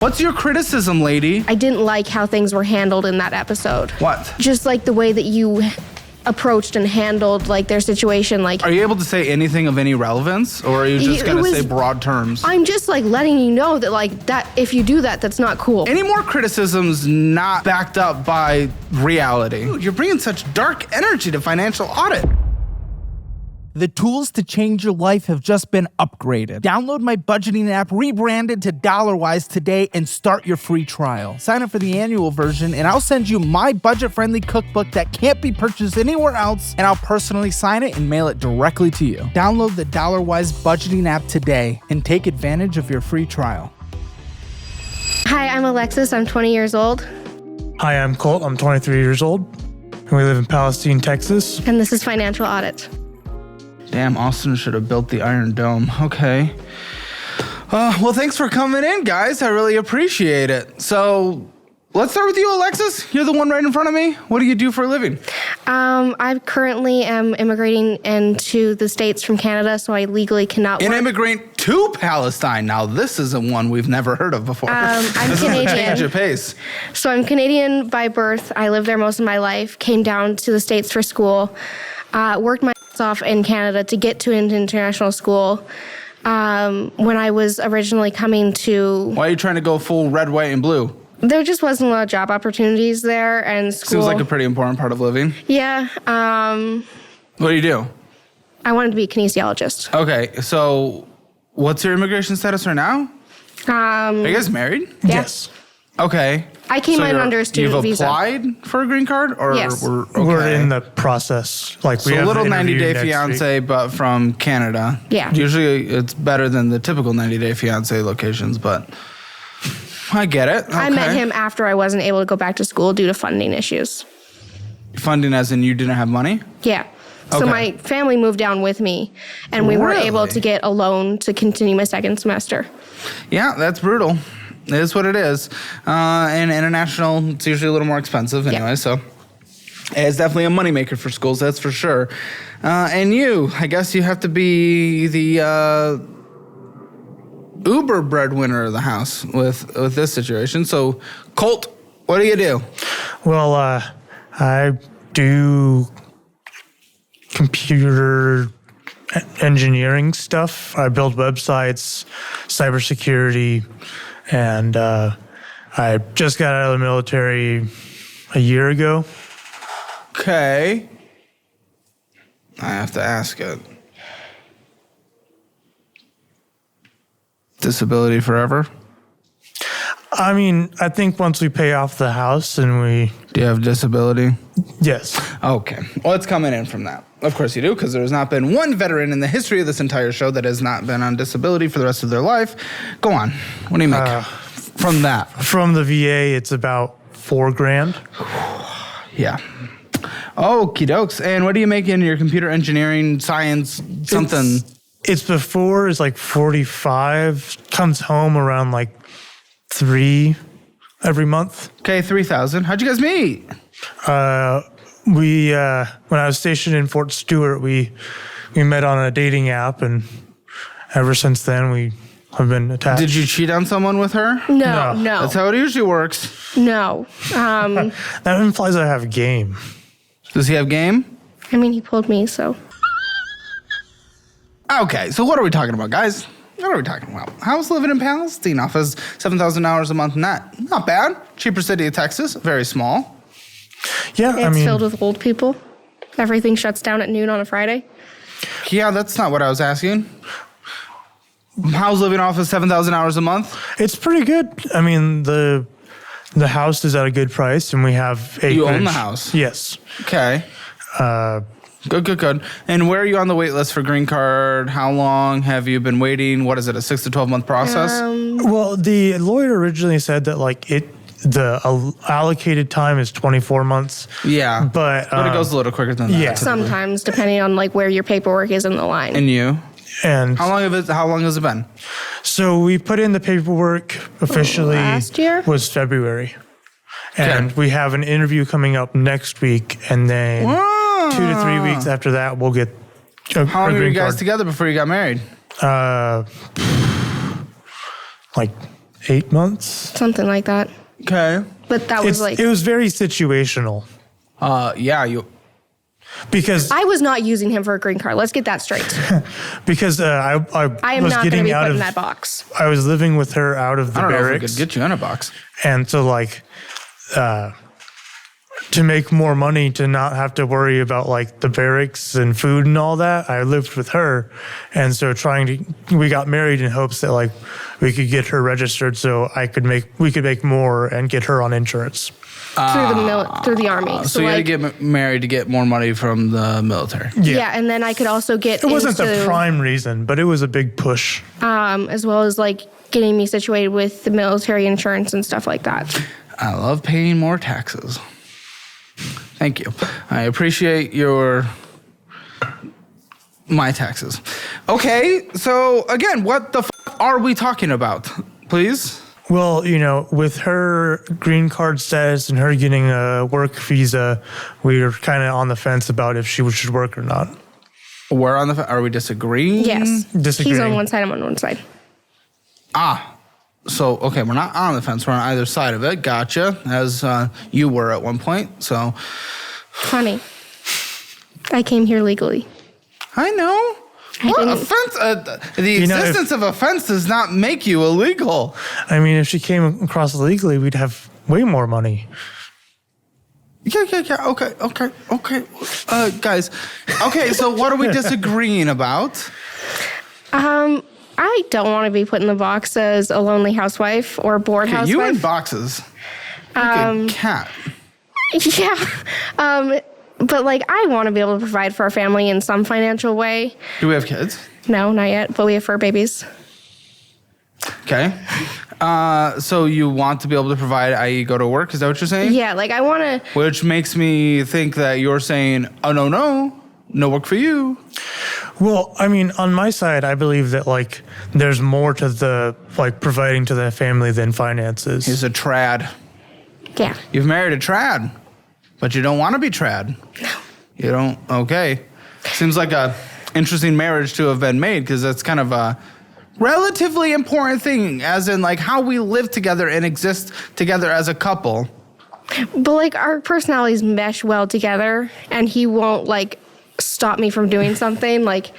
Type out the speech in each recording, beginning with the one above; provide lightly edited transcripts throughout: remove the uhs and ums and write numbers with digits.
What's your criticism, lady? I didn't like how things were handled in that episode. What? Just like the way that you approached and handled like their situation. Like, are you able to say anything of any relevance, or are you just gonna say broad terms? I'm just like letting you know that like that if you do that, that's not cool. Any more criticisms not backed up by reality? Dude, you're bringing such dark energy to financial audit. The tools to change your life have just been upgraded. Download my budgeting app, rebranded to DollarWise today, and start your free trial. Sign up for the annual version, and I'll send you my budget-friendly cookbook that can't be purchased anywhere else, and I'll personally sign it and mail it directly to you. Download the DollarWise budgeting app today and take advantage of your free trial. Hi, I'm Alexis. I'm 20 years old. Hi, I'm Colt. I'm 23 years old, and we live in Palestine, Texas. And this is Financial Audit. Damn, Austin should have built the Iron Dome. Okay. Well, thanks for coming in, guys. I really appreciate it. So, let's start with you, Alexis. You're the one right in front of me. What do you do for a living? I currently am immigrating into the States from Canada, so I legally cannot work. An immigrant to Palestine. Now, this isn't one we've never heard of before. I'm this Canadian. Is a change of pace. So I'm Canadian by birth. I lived there most of my life. Came down to the States for school. Worked my ass off in Canada to get to an international school. When I was originally coming to... Why are you trying to go full red, white, and blue? There just wasn't a lot of job opportunities there, and school... Seems like a pretty important part of living. Yeah. What do you do? I wanted to be a kinesiologist. Okay, so what's your immigration status right now? Are you guys married? Yeah. Yes. Okay. I came in under a student visa. You've applied for a green card? Or Yes. We're in the process. Like So we a have little an interview 90-day next fiance, week. but from Canada. Yeah. Usually it's better than the typical 90-day fiance locations, but I get it. Okay. I met him after I wasn't able to go back to school due to funding issues. Funding as in you didn't have money? Yeah. So Okay. my family moved down with me, and we were able Really? to get a loan to continue my second semester. Yeah, that's brutal. It is what it is. And international, it's usually a little more expensive anyway, Yeah. so it's definitely a moneymaker for schools, that's for sure. And you, I guess you have to be the Uber breadwinner of the house with this situation. So, Colt, what do you do? Well, I do computer engineering stuff. I build websites, cybersecurity, and I just got out of the military a year ago. Okay. I have to ask it. Disability forever? I mean, I think once we pay off the house and we... Do you have disability? Yes. Okay. Well, it's coming in from that. Of course you do, because there's not been one veteran in the history of this entire show that has not been on disability for the rest of their life. Go on. What do you make from that? From the VA, it's about $4,000. Yeah. Okie dokes. And what do you make in your computer engineering, science, something? It's before, it's like 45, comes home around like 3 every month. Okay, 3,000. How'd you guys meet? We when I was stationed in Fort Stewart, we met on a dating app, and ever since then we have been attached. Did you cheat on someone with her? No. That's how it usually works. No. That implies I have game. Does he have game? I mean, he pulled me, so. Okay, so what are we talking about, guys? What are we talking about? How's living in Palestine off as $7,000 a month net? Not bad. Cheaper city of Texas, very small. Yeah, It's filled with old people. Everything shuts down at noon on a Friday. Yeah, that's not what I was asking. How's living off of $7,000 a month? It's pretty good. I mean, the house is at a good price, and we have acreage. You own the house? Yes. Okay. Good. And where are you on the wait list for green card? How long have you been waiting? What is it, a 6 to 12 month process? Well, the lawyer originally said that the allocated time is 24 months. Yeah. But it goes a little quicker than that. Yeah. Sometimes, depending on like where your paperwork is in the line. And you? And How long has it been? so we put in the paperwork officially Last year? was February. And we have an interview coming up next week, and then 2 to 3 weeks after that we'll get How long were you guys together before you got married? like 8 months. something like that. Okay. But that was It was very situational Yeah, because I was not using him for a green card. Let's get that straight. I I am was not going to getting be out put of in that box. I was living with her out of the I don't know if we barracks, could get you in a box. and so like to make more money to not have to worry about like the barracks and food and all that, I lived with her, and so we got married in hopes that like we could get her registered so we could make more and get her on insurance. Through the army. So you had to get married to get more money from the military. Yeah, and then I could also get It wasn't the prime reason, but it was a big push. as well as like getting me situated with the military insurance and stuff like that. I love paying more taxes. Thank you. I appreciate my taxes. Okay, so again, what the are we talking about? Please? Well, with her green card status and her getting a work visa, we were kind of on the fence about if she should work or not. We're on the are we disagreeing? Yes. Disagreeing. He's on one side, I'm on one side. So, okay, we're not on the fence. We're on either side of it. Gotcha. As you were at one point. So, Funny. I came here legally. I know. I didn't- Offense? The existence of offense does not make you illegal. I mean, if she came across legally, we'd have way more money. Yeah. Okay. Guys. Okay, so what are we disagreeing about? I don't want to be put in the box as a lonely housewife or a bored housewife. You in boxes. Like a cat. Yeah. But like I want to be able to provide for our family in some financial way. Do we have kids? No, not yet, but we have fur babies. Okay. So you want to be able to provide, i.e. go to work? Is that what you're saying? Yeah, like I want to. Which makes me think that you're saying, oh, no work for you. Well, I mean, on my side, I believe that like there's more to the like providing to the family than finances. He's a trad. Yeah. You've married a trad, but you don't want to be trad. No. You don't? Okay. Seems like a interesting marriage to have been made because that's kind of a relatively important thing, as in like how we live together and exist together as a couple. But like our personalities mesh well together, and he won't like stop me from doing something. Like,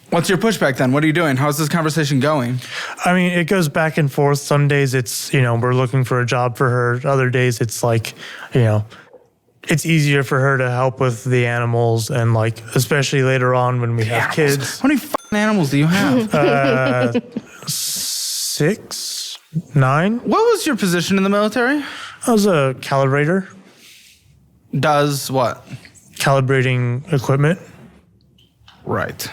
What's your pushback then? What are you doing? How's this conversation going? I mean, it goes back and forth. Some days it's, we're looking for a job for her. Other days it's like, it's easier for her to help with the animals, and like, especially later on when we have kids. How many f***ing animals do you have? 6, 9. What was your position in the military? I was a calibrator, Does what? calibrating equipment. Right.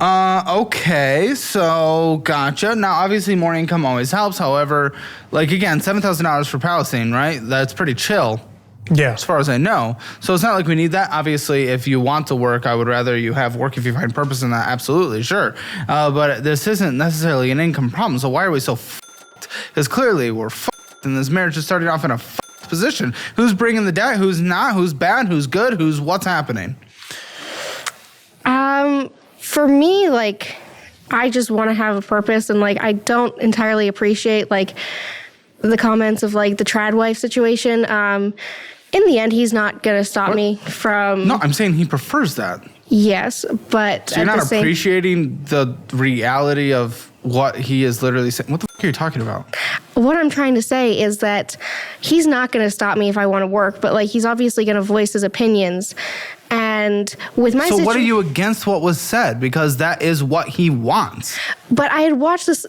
Okay, so gotcha. Now, obviously, more income always helps. However, like, again, $7,000 for Palestine, right? That's pretty chill, Yeah. as far as I know. So it's not like we need that. Obviously, if you want to work, I would rather you have work if you find purpose in that. Absolutely, sure. But this isn't necessarily an income problem. So why are we so f***ed? Because clearly we're f***ed, and this marriage is starting off in a f***ed position. Who's bringing the debt? Who's not? Who's bad? Who's good? What's happening? For me, like, I just want to have a purpose, and like I don't entirely appreciate like the comments of like the trad wife situation. In the end, he's not gonna stop me from. No, I'm saying he prefers that. Yes, but So you're not appreciating the reality of what he is literally saying. What the f*** are you talking about? What I'm trying to say is that he's not going to stop me if I want to work, but like he's obviously going to voice his opinions. And with my So what are you against what was said? Because that is what he wants. But I had watched this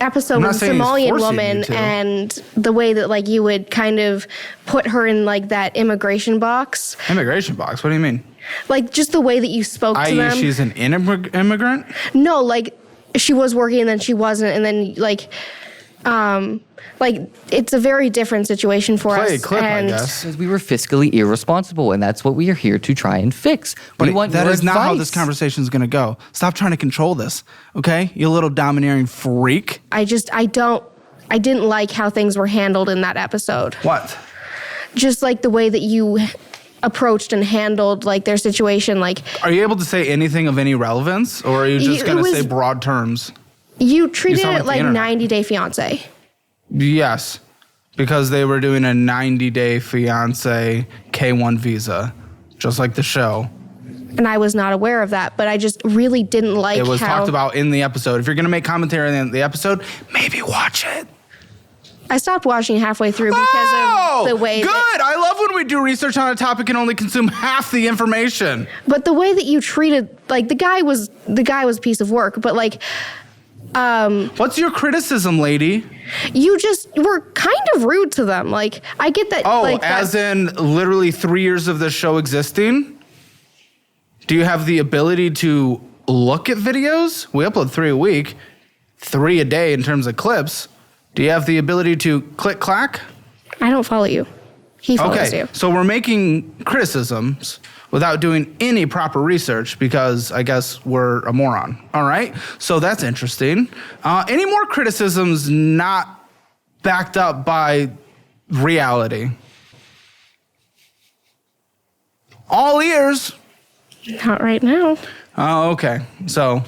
episode with a Somalian woman, and the way that like you would kind of put her in like that immigration box. Immigration box? What do you mean? Like just the way that you spoke to them. She's an immigrant? No, like she was working and then she wasn't, and then like it's a very different situation for us. Play a clip, I guess. Because we were fiscally irresponsible, and that's what we are here to try and fix. But we want that your is not how advice. this conversation is going to go. Stop trying to control this, okay? You little domineering freak. I didn't like how things were handled in that episode. What? Just like the way that you approached and handled like their situation. Like, Are you able to say anything of any relevance, or are you just going to say broad terms? You treated sound it like the like internet. 90 Day Fiance. Yes, because they were doing a 90-day fiance K1 visa, just like the show. And I was not aware of that, but I just really didn't like It was how talked about in the episode. If you're going to make commentary in the episode, maybe watch it. I stopped watching halfway through because of the way good. that, I love when we do research on a topic and only consume half the information. but the way that you treated, like, the guy was a piece of work, but like, What's your criticism, lady? you just were kind of rude to them. Like, I get that. Oh, like, as that, in literally 3 years of this show existing? Do you have the ability to look at videos? We upload 3 a week, 3 a day in terms of clips. Do you have the ability to click clack? I don't follow you. He follows Okay, you. so we're making criticisms without doing any proper research because I guess we're a moron. All right, so that's interesting. Any more criticisms not backed up by reality? All ears. Not right now. Oh, okay. So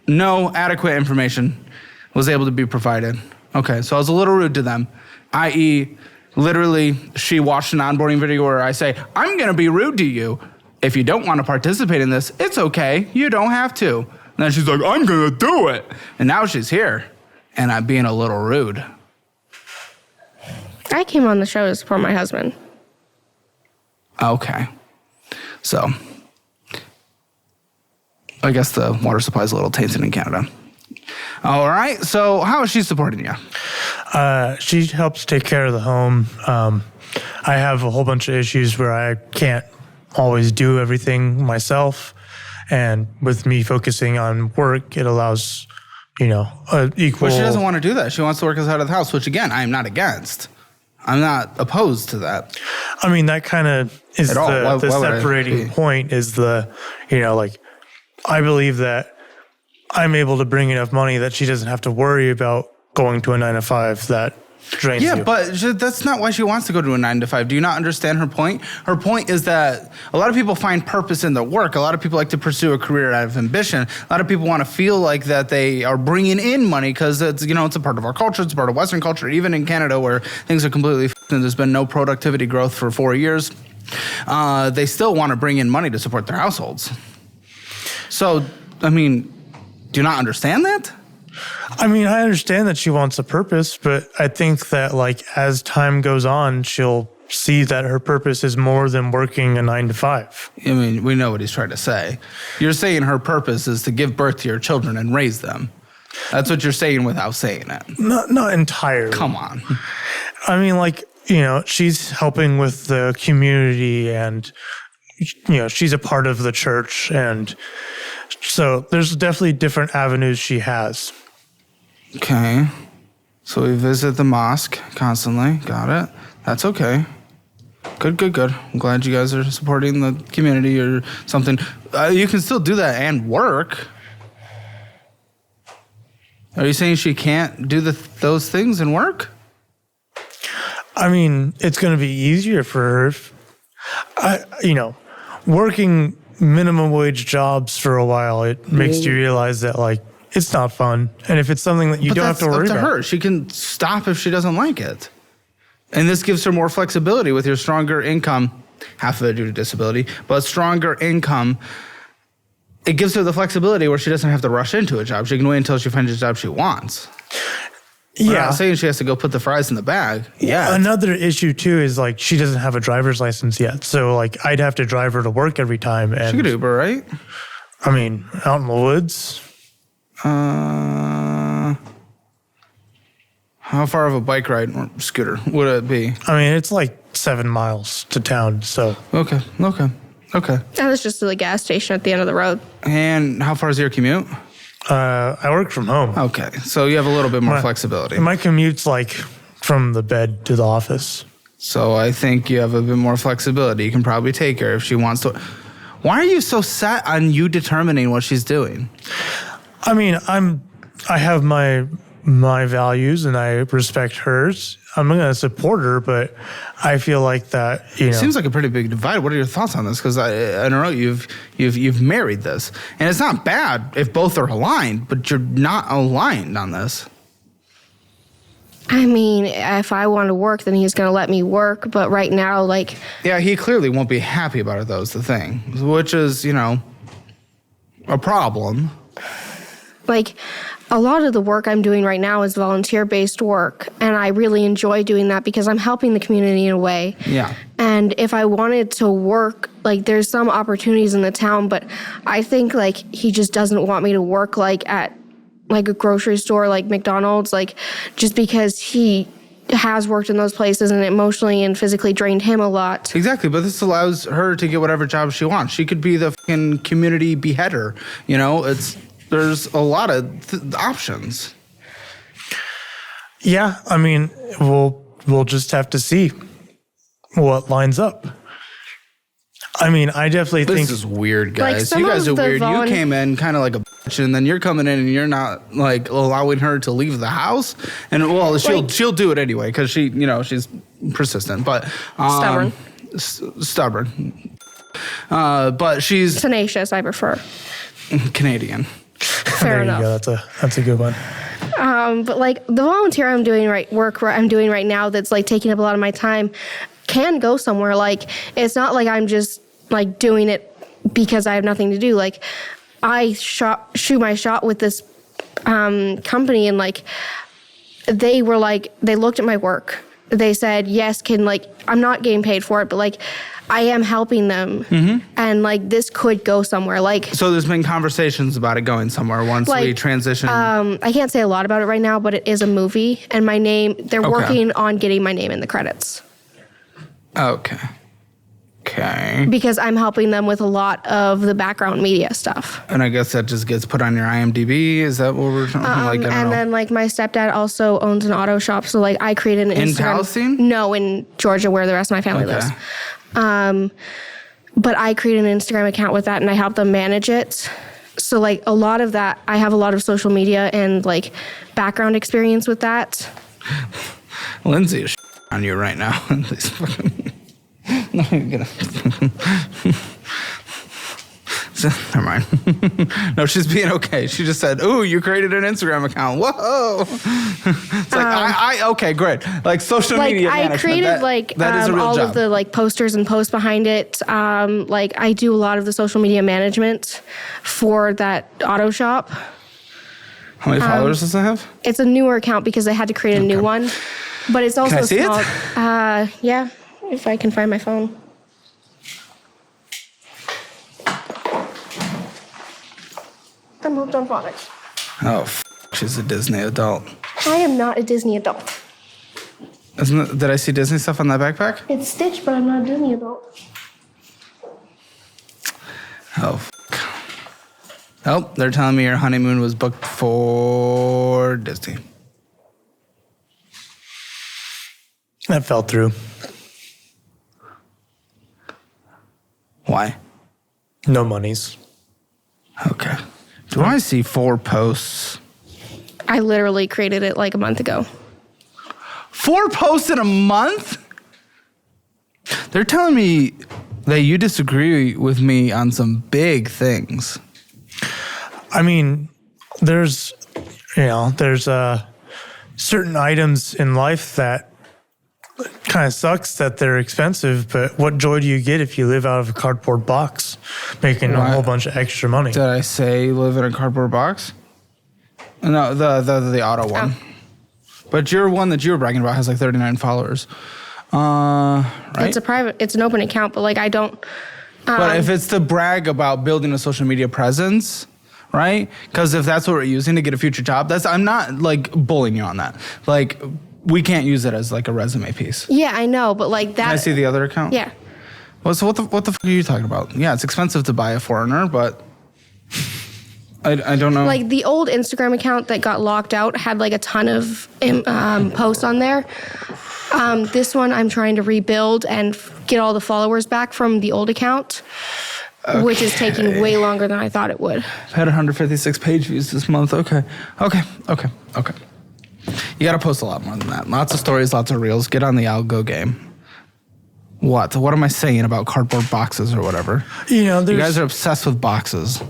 no adequate information was able to be provided. Okay, so I was a little rude to them, i.e., literally, she watched an onboarding video where I say, I'm going to be rude to you. If you don't want to participate in this, it's okay. You don't have to. And then she's like, I'm going to do it. And now she's here, and I'm being a little rude. I came on the show to support my husband. Okay. So I guess the water supply is a little tainted in Canada. All right. So how is she supporting you? She helps take care of the home. I have a whole bunch of issues where I can't always do everything myself. And with me focusing on work, it allows, equal. But she doesn't want to do that. She wants to work outside of the house, which again, I am not against. I'm not opposed to that. I mean, that kind of is At all. the Why would I separating be? point is I believe that I'm able to bring enough money that she doesn't have to worry about going to a 9-to-5 that drains Yeah, you. but that's not why she wants to go to a 9-to-5. Do you not understand her point? Her point is that a lot of people find purpose in their work. A lot of people like to pursue a career out of ambition. A lot of people want to feel like that they are bringing in money because it's a part of our culture. It's a part of Western culture. Even in Canada, where things are completely f***ed and there's been no productivity growth for 4 years, they still want to bring in money to support their households. So, I mean, do you not understand that? I mean, I understand that she wants a purpose, but I think that as time goes on, she'll see that her purpose is more than working a 9-to-5. I mean, we know what he's trying to say. You're saying her purpose is to give birth to your children and raise them. That's what you're saying without saying it. Not entirely. Come on. I mean, she's helping with the community and, she's a part of the church. And so there's definitely different avenues she has. Okay. So we visit the mosque constantly. Got it. That's okay. Good. I'm glad you guys are supporting the community or something. You can still do that and work. Are you saying she can't do those things and work? I mean, it's going to be easier for her. Working minimum wage jobs for a while, it makes you realize that it's not fun. And if it's something that you don't have to worry that's up to about. her. She can stop if she doesn't like it. And this gives her more flexibility with your stronger income, half of it due to disability, but stronger income. It gives her the flexibility where she doesn't have to rush into a job. She can wait until she finds a job she wants. We're not saying she has to go put the fries in the bag. Yeah. Another issue too is she doesn't have a driver's license yet. So I'd have to drive her to work every time. And She could Uber, right? I mean, out in the woods. How far of a bike ride or scooter would it be? I mean, it's 7 miles to town. So Okay. That was just to the gas station at the end of the road. And how far is your commute? I work from home. Okay. So you have a little bit more flexibility. My commute's from the bed to the office. So I think you have a bit more flexibility. You can probably take her if she wants to. Why are you so set on you determining what she's doing? I mean, I have my my values and I respect hers, I'm going to support her, but I feel like that, Seems like a pretty big divide. What are your thoughts on this? Because I don't know, you've married this. And it's not bad if both are aligned, but you're not aligned on this. I mean, if I want to work, then he's going to let me work. But right now, like... Yeah, he clearly won't be happy about it, though, is the thing. Which is, a problem. Like, a lot of the work I'm doing right now is volunteer-based work. And I really enjoy doing that because I'm helping the community in a way. Yeah. And if I wanted to work, like, there's some opportunities in the town, but I think, like, he just doesn't want me to work, like, at like a grocery store, like McDonald's, like just because he has worked in those places and emotionally and physically drained him a lot. Exactly, but this allows her to get whatever job she wants. She could be the fucking community beheader. There's a lot of options. Yeah, I mean, we'll just have to see what lines up. I mean, I definitely think this is weird, guys. Like, you guys are weird. You you came in kind of like a bitch, and then you're coming in and you're not like allowing her to leave the house. And well, she'll do it anyway because she's persistent, but Stubborn. Stubborn. But she's Tenacious, I prefer. Canadian. Fair there enough. you go. That's a good one. But like the volunteer I'm doing right now that's like taking up a lot of my time can go somewhere. Like it's not like I'm just like doing it because I have nothing to do. Like I shoot my shot with this company and like they looked at my work. They said, yes, I'm not getting paid for it, but like I am helping them and like this could go somewhere. Like, so there's been conversations about it going somewhere once we transition. I can't say a lot about it right now, but it is a movie and they're working on getting my name in the credits. Okay. Because I'm helping them with a lot of the background media stuff. And I guess that just gets put on your IMDb. Is that what we're talking I don't know. Then like my stepdad also owns an auto shop, so like I created an Instagram. In Palestine? No, in Georgia, where the rest of my family lives. But I created an Instagram account with that, and I help them manage it. So like a lot of that, I have a lot of social media and like background experience with that. Lindsay is on you right now. No, you're gonna. Never mind. No, she's being okay. She just said, "Ooh, you created an Instagram account. Whoa!" It's like okay, great. Like social media management. I created that is a real all job. of the like posters and posts behind it. Like I do a lot of the social media management for that auto shop. How many followers does it have? It's a newer account because I had to create a new one, but it's also Can I see small. it? Yeah, if I can find my phone. I moved on phonics. Oh, she's a Disney adult. I am not a Disney adult. Did I see Disney stuff on that backpack? It's Stitch, but I'm not a Disney adult. Oh, oh, they're telling me your honeymoon was booked for Disney. That fell through. Why? No monies. Okay. Do I see 4 posts? I literally created it like a month ago. 4 posts in a month? They're telling me that you disagree with me on some big things. I mean, there's certain items in life that kind of sucks that they're expensive, but what joy do you get if you live out of a cardboard box making a whole bunch of extra money? Did I say live in a cardboard box? No, the auto one. Oh. But your one that you were bragging about has like 39 followers. Right? It's an open account, but like I don't. But if it's to brag about building a social media presence, right? Because if that's what we're using to get a future job, I'm not like bullying you on that. Like, we can't use it as like a resume piece. Yeah, I know, but like that. Can I see the other account? Yeah. Well, so what the fuck are you talking about? Yeah, it's expensive to buy a foreigner, but I don't know. Like the old Instagram account that got locked out had like a ton of posts on there. This one I'm trying to rebuild and get all the followers back from the old account, which is taking way longer than I thought it would. I've had 156 page views this month. Okay. You got to post a lot more than that. Lots of stories, lots of reels. Get on the algo game. What? What am I saying about cardboard boxes or whatever? You know, you guys are obsessed with boxes.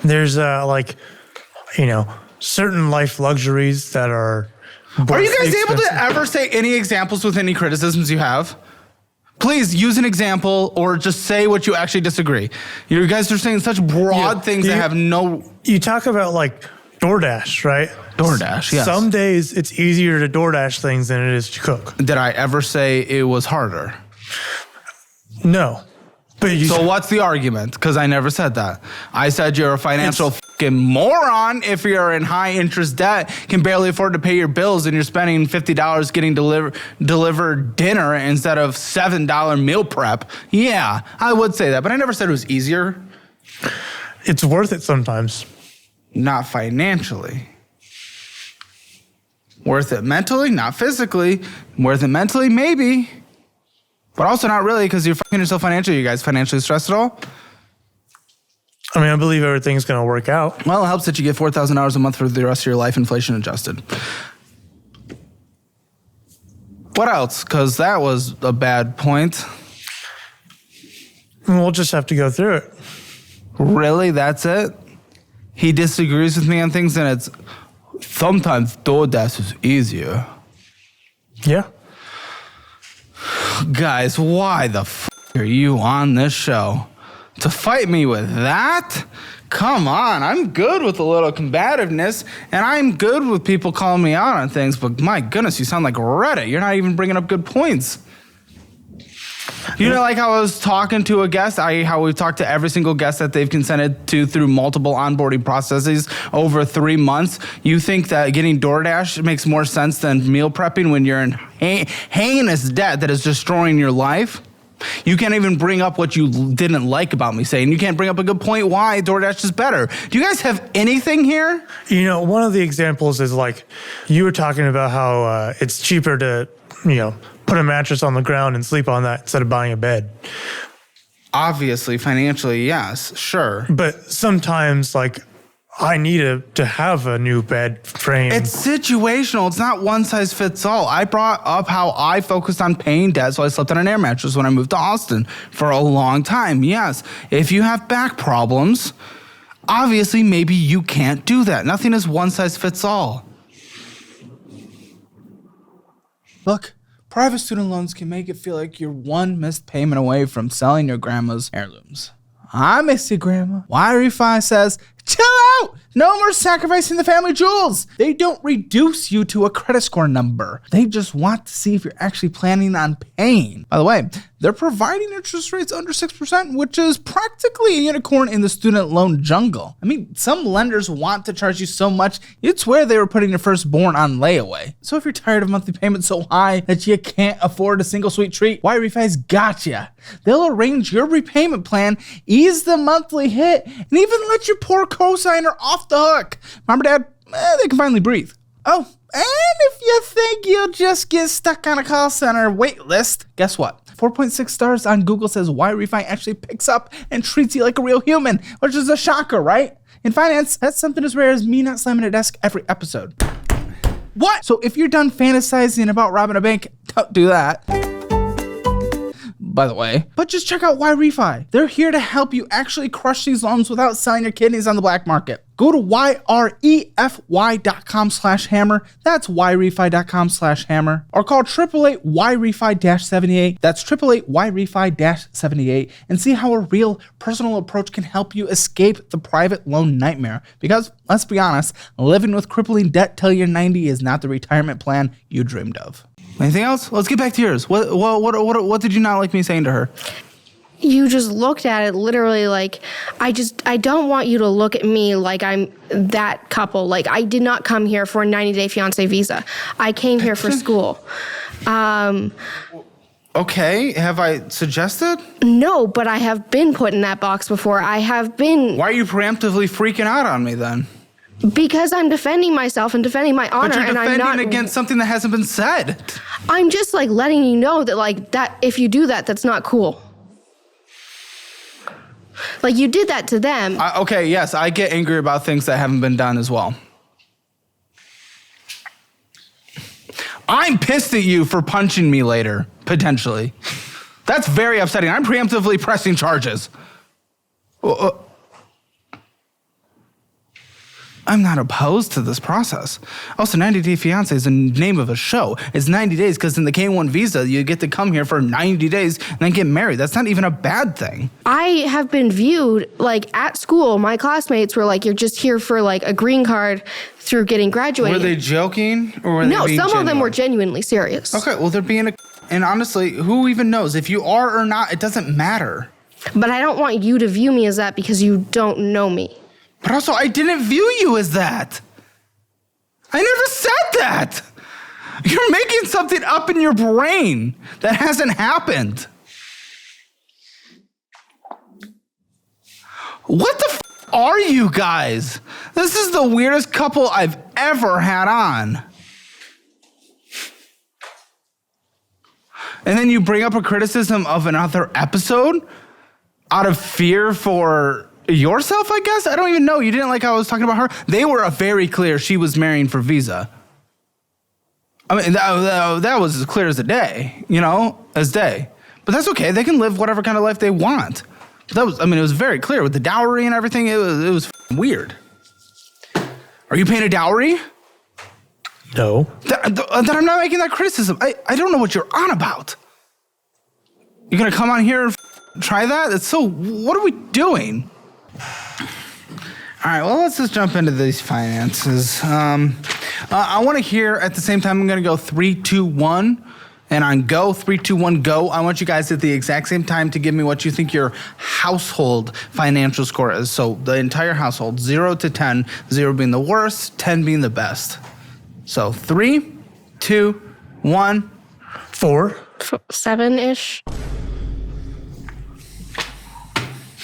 There's certain life luxuries that are. Are you guys able to ever say any examples with any criticisms you have? Please use an example or just say what you actually disagree. You guys are saying such broad things that have no. You talk about like DoorDash, right? DoorDash, yes. Some days it's easier to DoorDash things than it is to cook. Did I ever say it was harder? No. But so what's the argument? Because I never said that. I said you're a financial fucking moron if you're in high interest debt, can barely afford to pay your bills, and you're spending $50 getting delivered dinner instead of $7 meal prep. Yeah, I would say that, but I never said it was easier. It's worth it sometimes. Not financially. Worth it mentally, not physically. Worth it mentally, maybe. But also not really, because you're fucking yourself financially. You guys financially stressed at all? I mean, I believe everything's going to work out. Well, it helps that you get $4,000 a month for the rest of your life, inflation adjusted. What else? Because that was a bad point. We'll just have to go through it. Really? That's it? He disagrees with me on things, and it's sometimes DoorDash is easier. Yeah. Guys, why the f*** are you on this show? To fight me with that? Come on, I'm good with a little combativeness, and I'm good with people calling me out on things, but my goodness, you sound like Reddit. You're not even bringing up good points. You know, like how I was talking to a guest, how we've talked to every single guest that they've consented to through multiple onboarding processes over 3 months. You think that getting DoorDash makes more sense than meal prepping when you're in heinous debt that is destroying your life? You can't even bring up what you didn't like about me saying. You can't bring up a good point why DoorDash is better. Do you guys have anything here? You know, one of the examples is like you were talking about how it's cheaper to, put a mattress on the ground and sleep on that instead of buying a bed. Obviously, financially, yes, sure. But sometimes, like, I need to have a new bed frame. It's situational. It's not one size fits all. I brought up how I focused on paying debt, so I slept on an air mattress when I moved to Austin for a long time. Yes, if you have back problems, obviously maybe you can't do that. Nothing is one size fits all. Look, private student loans can make it feel like you're one missed payment away from selling your grandma's heirlooms. I miss you, Grandma. Y-Refi says, chill out! No more sacrificing the family jewels. They don't reduce you to a credit score number. They just want to see if you're actually planning on paying. By the way, they're providing interest rates under 6%, which is practically a unicorn in the student loan jungle. I mean, some lenders want to charge you so much, you'd swear they were putting your firstborn on layaway. So if you're tired of monthly payments so high that you can't afford a single sweet treat, Y-Refi's got you. They'll arrange your repayment plan, ease the monthly hit, and even let your poor cosigner off the hook. Mom or Dad, they can finally breathe. Oh, and if you think you'll just get stuck on a call center wait list, guess what? 4.6 stars on Google says Y-Refi actually picks up and treats you like a real human, which is a shocker, right? In finance, that's something as rare as me not slamming a desk every episode. What? So if you're done fantasizing about robbing a bank, don't do that. By the way, but just check out Y-Refi. They're here to help you actually crush these loans without selling your kidneys on the black market. Go to yrefy.com/hammer. That's yrefy.com/hammer. Or call 888-YREFI-78. That's 888-YREFI-78. And see how a real personal approach can help you escape the private loan nightmare. Because, let's be honest, living with crippling debt till you're 90 is not the retirement plan you dreamed of. Anything else? Let's get back to yours. What did you not like me saying to her? You just looked at it literally like, I don't want you to look at me like I'm that couple. Like, I did not come here for a 90-day fiancé visa. I came here for school. Okay, have I suggested? No, but I have been put in that box before. I have been... Why are you preemptively freaking out on me then? Because I'm defending myself and defending my honor. But you're defending and I'm not against something that hasn't been said. I'm just like letting you know that like that if you do that, that's not cool. Like you did that to them. Okay, yes, I get angry about things that haven't been done as well. I'm pissed at you for punching me later, potentially. That's very upsetting. I'm preemptively pressing charges. I'm not opposed to this process. Also, 90 Day Fiancé is the name of a show. It's 90 days because in the K-1 visa, you get to come here for 90 days and then get married. That's not even a bad thing. I have been viewed, like, at school, my classmates were like, you're just here for, like, a green card through getting graduated. Were they joking or were they being No, some genuine? of them were genuinely serious. Okay, well, they're being and honestly, who even knows? If you are or not, it doesn't matter. But I don't want you to view me as that because you don't know me. But also, I didn't view you as that. I never said that. You're making something up in your brain that hasn't happened. What the are you guys? This is the weirdest couple I've ever had on. And then you bring up a criticism of another episode out of fear for yourself, I guess? I don't even know. You didn't like how I was talking about her? They were very clear she was marrying for visa. I mean, that was as clear as a day, as day. But that's okay. They can live whatever kind of life they want. But it was very clear with the dowry and everything. It was weird. Are you paying a dowry? No. Then I'm not making that criticism. I don't know what you're on about. You're going to come on here and try that? What are we doing? All right, well, let's just jump into these finances. I want to hear at the same time, I'm going to go 3, 2, 1. And on go, 3, 2, 1, go. I want you guys at the exact same time to give me what you think your household financial score is. So the entire household, 0 to 10, 0 being the worst, 10 being the best. So 3, 2, 1. 4. 7-ish.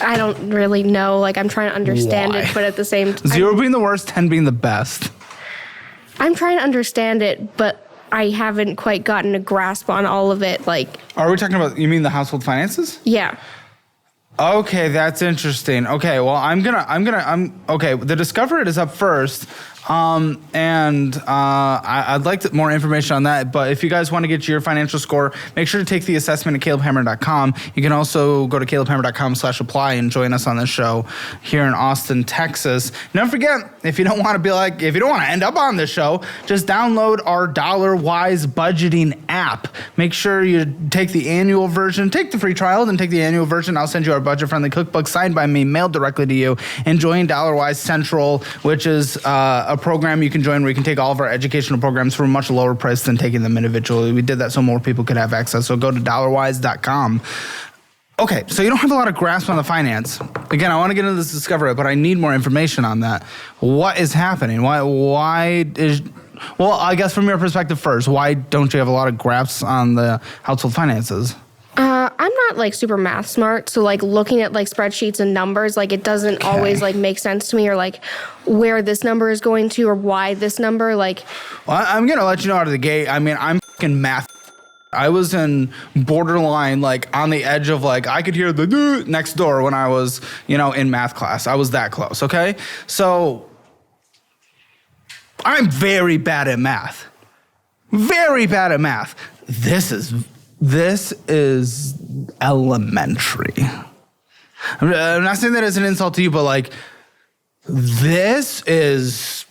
I don't really know. Like, I'm trying to understand it, but at the same time... 0 being the worst, 10 being the best. I'm trying to understand it, but I haven't quite gotten a grasp on all of it. Like... Are we talking about, you mean the household finances? Yeah. Okay, that's interesting. Okay, well, okay, the Discover It is up first. I'd like more information on that. But if you guys want to get your financial score, make sure to take the assessment at calebhammer.com. You can also go to calebhammer.com/apply and join us on this show here in Austin, Texas. And don't forget, if you don't want to end up on this show, just download our DollarWise budgeting app. Make sure you take the annual version, take the free trial, then take the annual version. I'll send you our budget-friendly cookbook signed by me, mailed directly to you. And join DollarWise Central, which is a program you can join where you can take all of our educational programs for a much lower price than taking them individually. We did that so more people could have access. So go to dollarwise.com. Okay, so you don't have a lot of grasp on the finance. Again, I want to get into this Discover It, but I need more information on that. What is happening? Well, I guess from your perspective first, why don't you have a lot of grasp on the household finances? I'm not like super math smart, so like looking at like spreadsheets and numbers, like it doesn't always like make sense to me, or like where this number is going to or why this number, like. Well, I'm gonna let you know out of the gate. I mean, I'm fucking math. I was in borderline, like on the edge of like I could hear the next door when I was, in math class. I was that close. Okay, so I'm very bad at math. Very bad at math. This is elementary. I'm not saying that as an insult to you, but like, this is,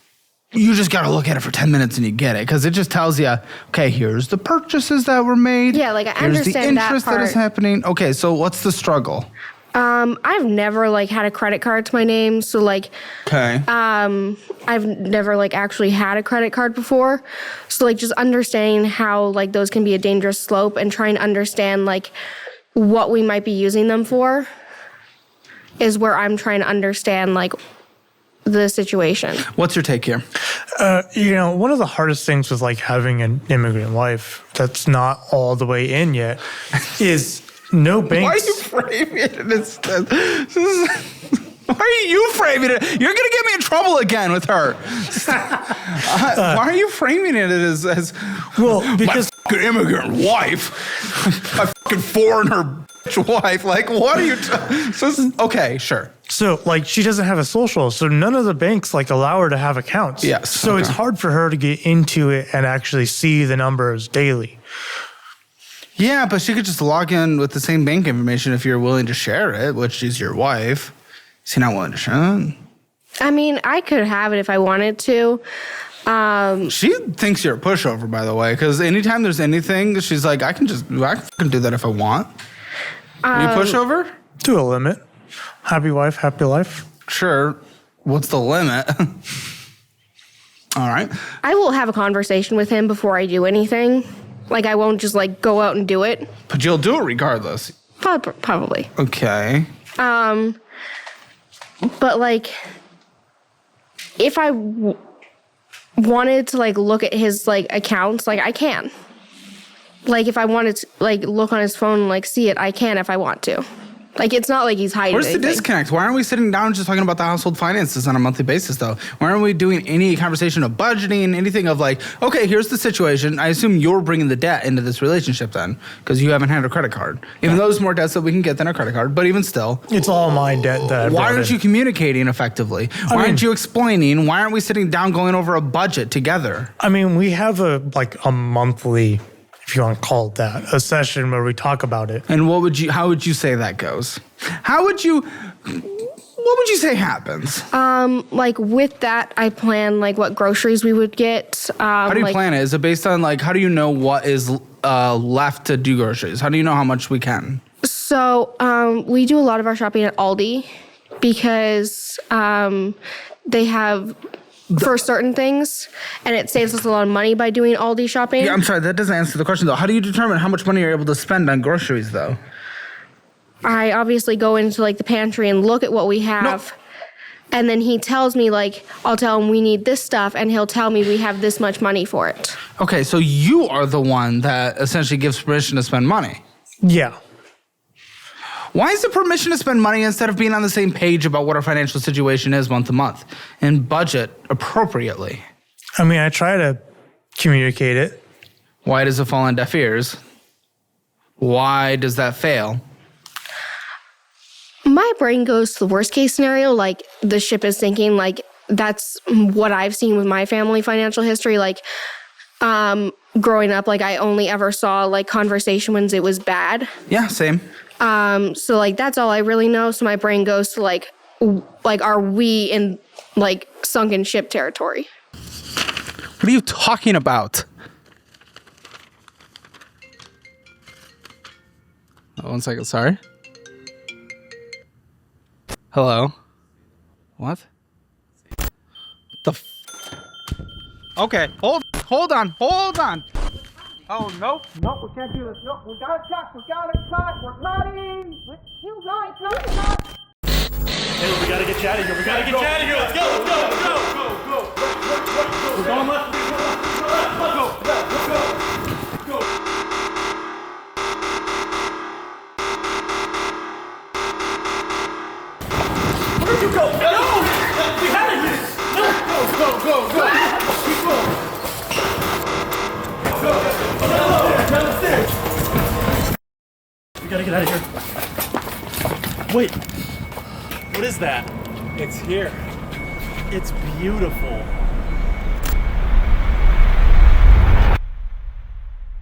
you just got to look at it for 10 minutes and you get it. Because it just tells you, okay, here's the purchases that were made. Yeah, like I here's understand the interest that is happening. Okay, so what's the struggle? I've never like had a credit card to my name, so like, okay. I've never like actually had a credit card before, so like just understanding how like those can be a dangerous slope and trying to understand like what we might be using them for is where I'm trying to understand like the situation. What's your take here? One of the hardest things with like having an immigrant wife that's not all the way in yet is no banks. Why are you framing it instead? Why are you framing it? You're going to get me in trouble again with her. Why are you framing it as well, because my fucking immigrant wife, my fucking foreigner wife. Like, what are you? Okay, sure. So, like, she doesn't have a social, so none of the banks, like, allow her to have accounts. Yes. So it's hard for her to get into it and actually see the numbers daily. Yeah, but she could just log in with the same bank information if you're willing to share it, which is your wife. Is he not willing to share it? I mean, I could have it if I wanted to. She thinks you're a pushover, by the way, because anytime there's anything, she's like, I can do that if I want. Are you a pushover? To a limit. Happy wife, happy life. Sure. What's the limit? All right. I will have a conversation with him before I do anything. Like, I won't just, like, go out and do it. But you'll do it regardless. Probably. Okay. But, like, if I wanted to, like, look at his, like, accounts, like, I can. Like, if I wanted to, like, look on his phone and, like, see it, I can if I want to. Like, it's not like he's hiding Where's the anything. disconnect? Why aren't we sitting down just talking about the household finances on a monthly basis, though? Why aren't we doing any conversation of budgeting, anything of like, okay, here's the situation. I assume you're bringing the debt into this relationship then, because you haven't had a credit card. Even though there's more debts that we can get than a credit card, but even still. It's all my debt that I Why brought aren't in. you communicating effectively? Why aren't you explaining? Why aren't we sitting down going over a budget together? I mean, we have a monthly, if you want to call it that, a session where we talk about it. And how would you say that goes? What would you say happens? Like, with that, I plan, like, what groceries we would get. How do you plan it? Is it based on, like, how do you know what is left to do groceries? How do you know how much we can? So, we do a lot of our shopping at Aldi because they have for certain things, and it saves us a lot of money by doing Aldi shopping. Yeah, I'm sorry, that doesn't answer the question, though. How do you determine how much money you're able to spend on groceries, though? I obviously go into, like, the pantry and look at what we have. And then he tells me, like, I'll tell him we need this stuff, and he'll tell me we have this much money for it. Okay, so you are the one that essentially gives permission to spend money. Yeah. Why is it permission to spend money instead of being on the same page about what our financial situation is month to month and budget appropriately? I mean, I try to communicate it. Why does it fall on deaf ears? Why does that fail? My brain goes to the worst case scenario, like, the ship is sinking. Like, that's what I've seen with my family financial history. Like, growing up, like, I only ever saw, like, conversation when it was bad. Yeah, same. So, like, that's all I really know. So my brain goes to, like, are we in, like, sunken ship territory? What are you talking about? Oh, 1 second, sorry. Hello? What? Okay, hold on. Oh, no, we can't do this. No, we got it cut. We're cutting. Hey, we gotta get you out of here. Let's go. We're going left. Let's go. Where'd you go? No! We had it here! No! Go! Keep going! Go! Down the stairs! We gotta get out of here. Wait! What is that? It's here. It's beautiful.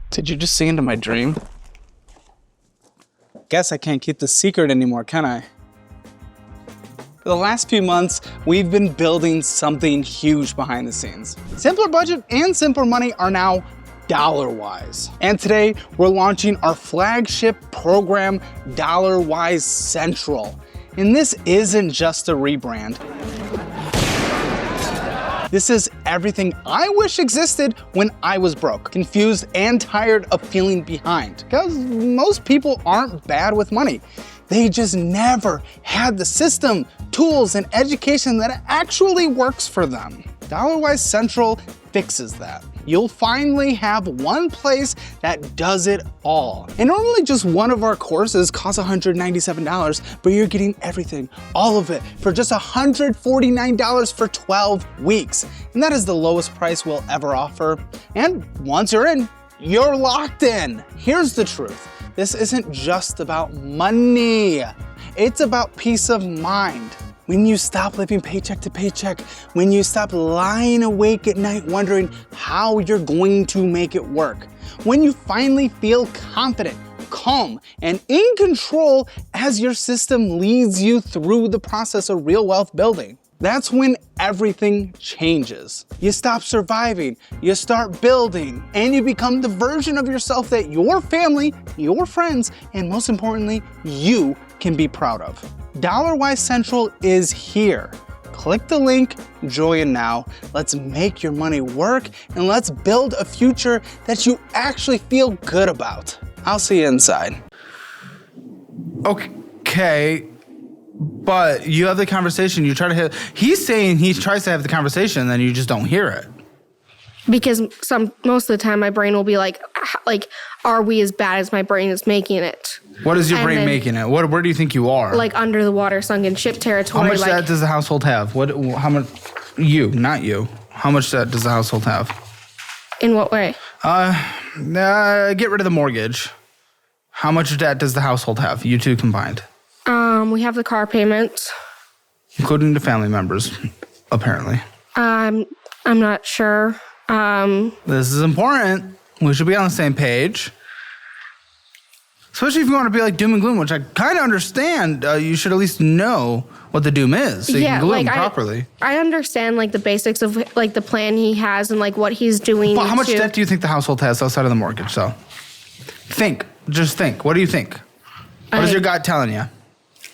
Did you just see into my dream? Guess I can't keep the secret anymore, can I? For the last few months, we've been building something huge behind the scenes. Simpler Budget and Simpler Money are now DollarWise. And today, we're launching our flagship program, DollarWise Central. And this isn't just a rebrand. This is everything I wish existed when I was broke, confused, and tired of feeling behind. Because most people aren't bad with money. They just never had the system, tools, and education that actually works for them. DollarWise Central fixes that. You'll finally have one place that does it all. And normally just one of our courses costs $197, but you're getting everything, all of it, for just $149 for 12 weeks. And that is the lowest price we'll ever offer. And once you're in, you're locked in. Here's the truth. this isn't just about money. It's about peace of mind. When you stop living paycheck to paycheck, when you stop lying awake at night wondering how you're going to make it work, when you finally feel confident, calm, and in control as your system leads you through the process of real wealth building, that's when everything changes. You stop surviving, you start building, and you become the version of yourself that your family, your friends, and most importantly, you can be proud of. DollarWise Central is here. Click the link, join now. Let's make your money work, and let's build a future that you actually feel good about. I'll see you inside. Okay, but you have the conversation, you try to hit, he's saying he tries to have the conversation, and then you just don't hear it. Because most of the time my brain will be like, are we as bad as my brain is making it? What is your brain making it? Where do you think you are? Like under the water, sunken ship territory. How much debt does the household have? How much, you, not you. How much debt does the household have? In what way? Get rid of the mortgage. How much debt does the household have, you two combined? We have the car payments. Including the family members, apparently. I'm not sure. This is important. We should be on the same page. Especially if you want to be like doom and gloom, which I kind of understand. You should at least know what the doom is, so you can gloom properly. I understand like the basics of like the plan he has and like what he's doing. But how much debt do you think the household has outside of the mortgage? So, just think. What do you think? What is your gut telling you?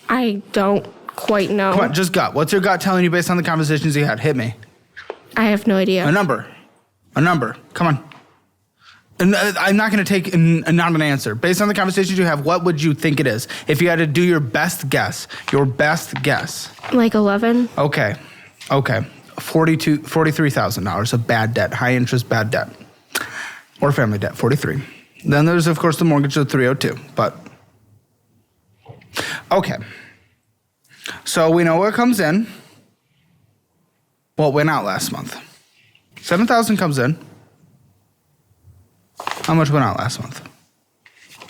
I don't quite know. Come on, just gut. What's your gut telling you based on the conversations you had? Hit me. I have no idea. A number. Come on. And I'm not going to take not an answer. Based on the conversations you have, what would you think it is? If you had to do your best guess. Like 11. Okay. $43,000 of bad debt, high interest bad debt. Or family debt, 43. Then there's, of course, the mortgage of 302, but. Okay. So we know what comes in. What went out last month? $7,000 comes in. How much went out last month?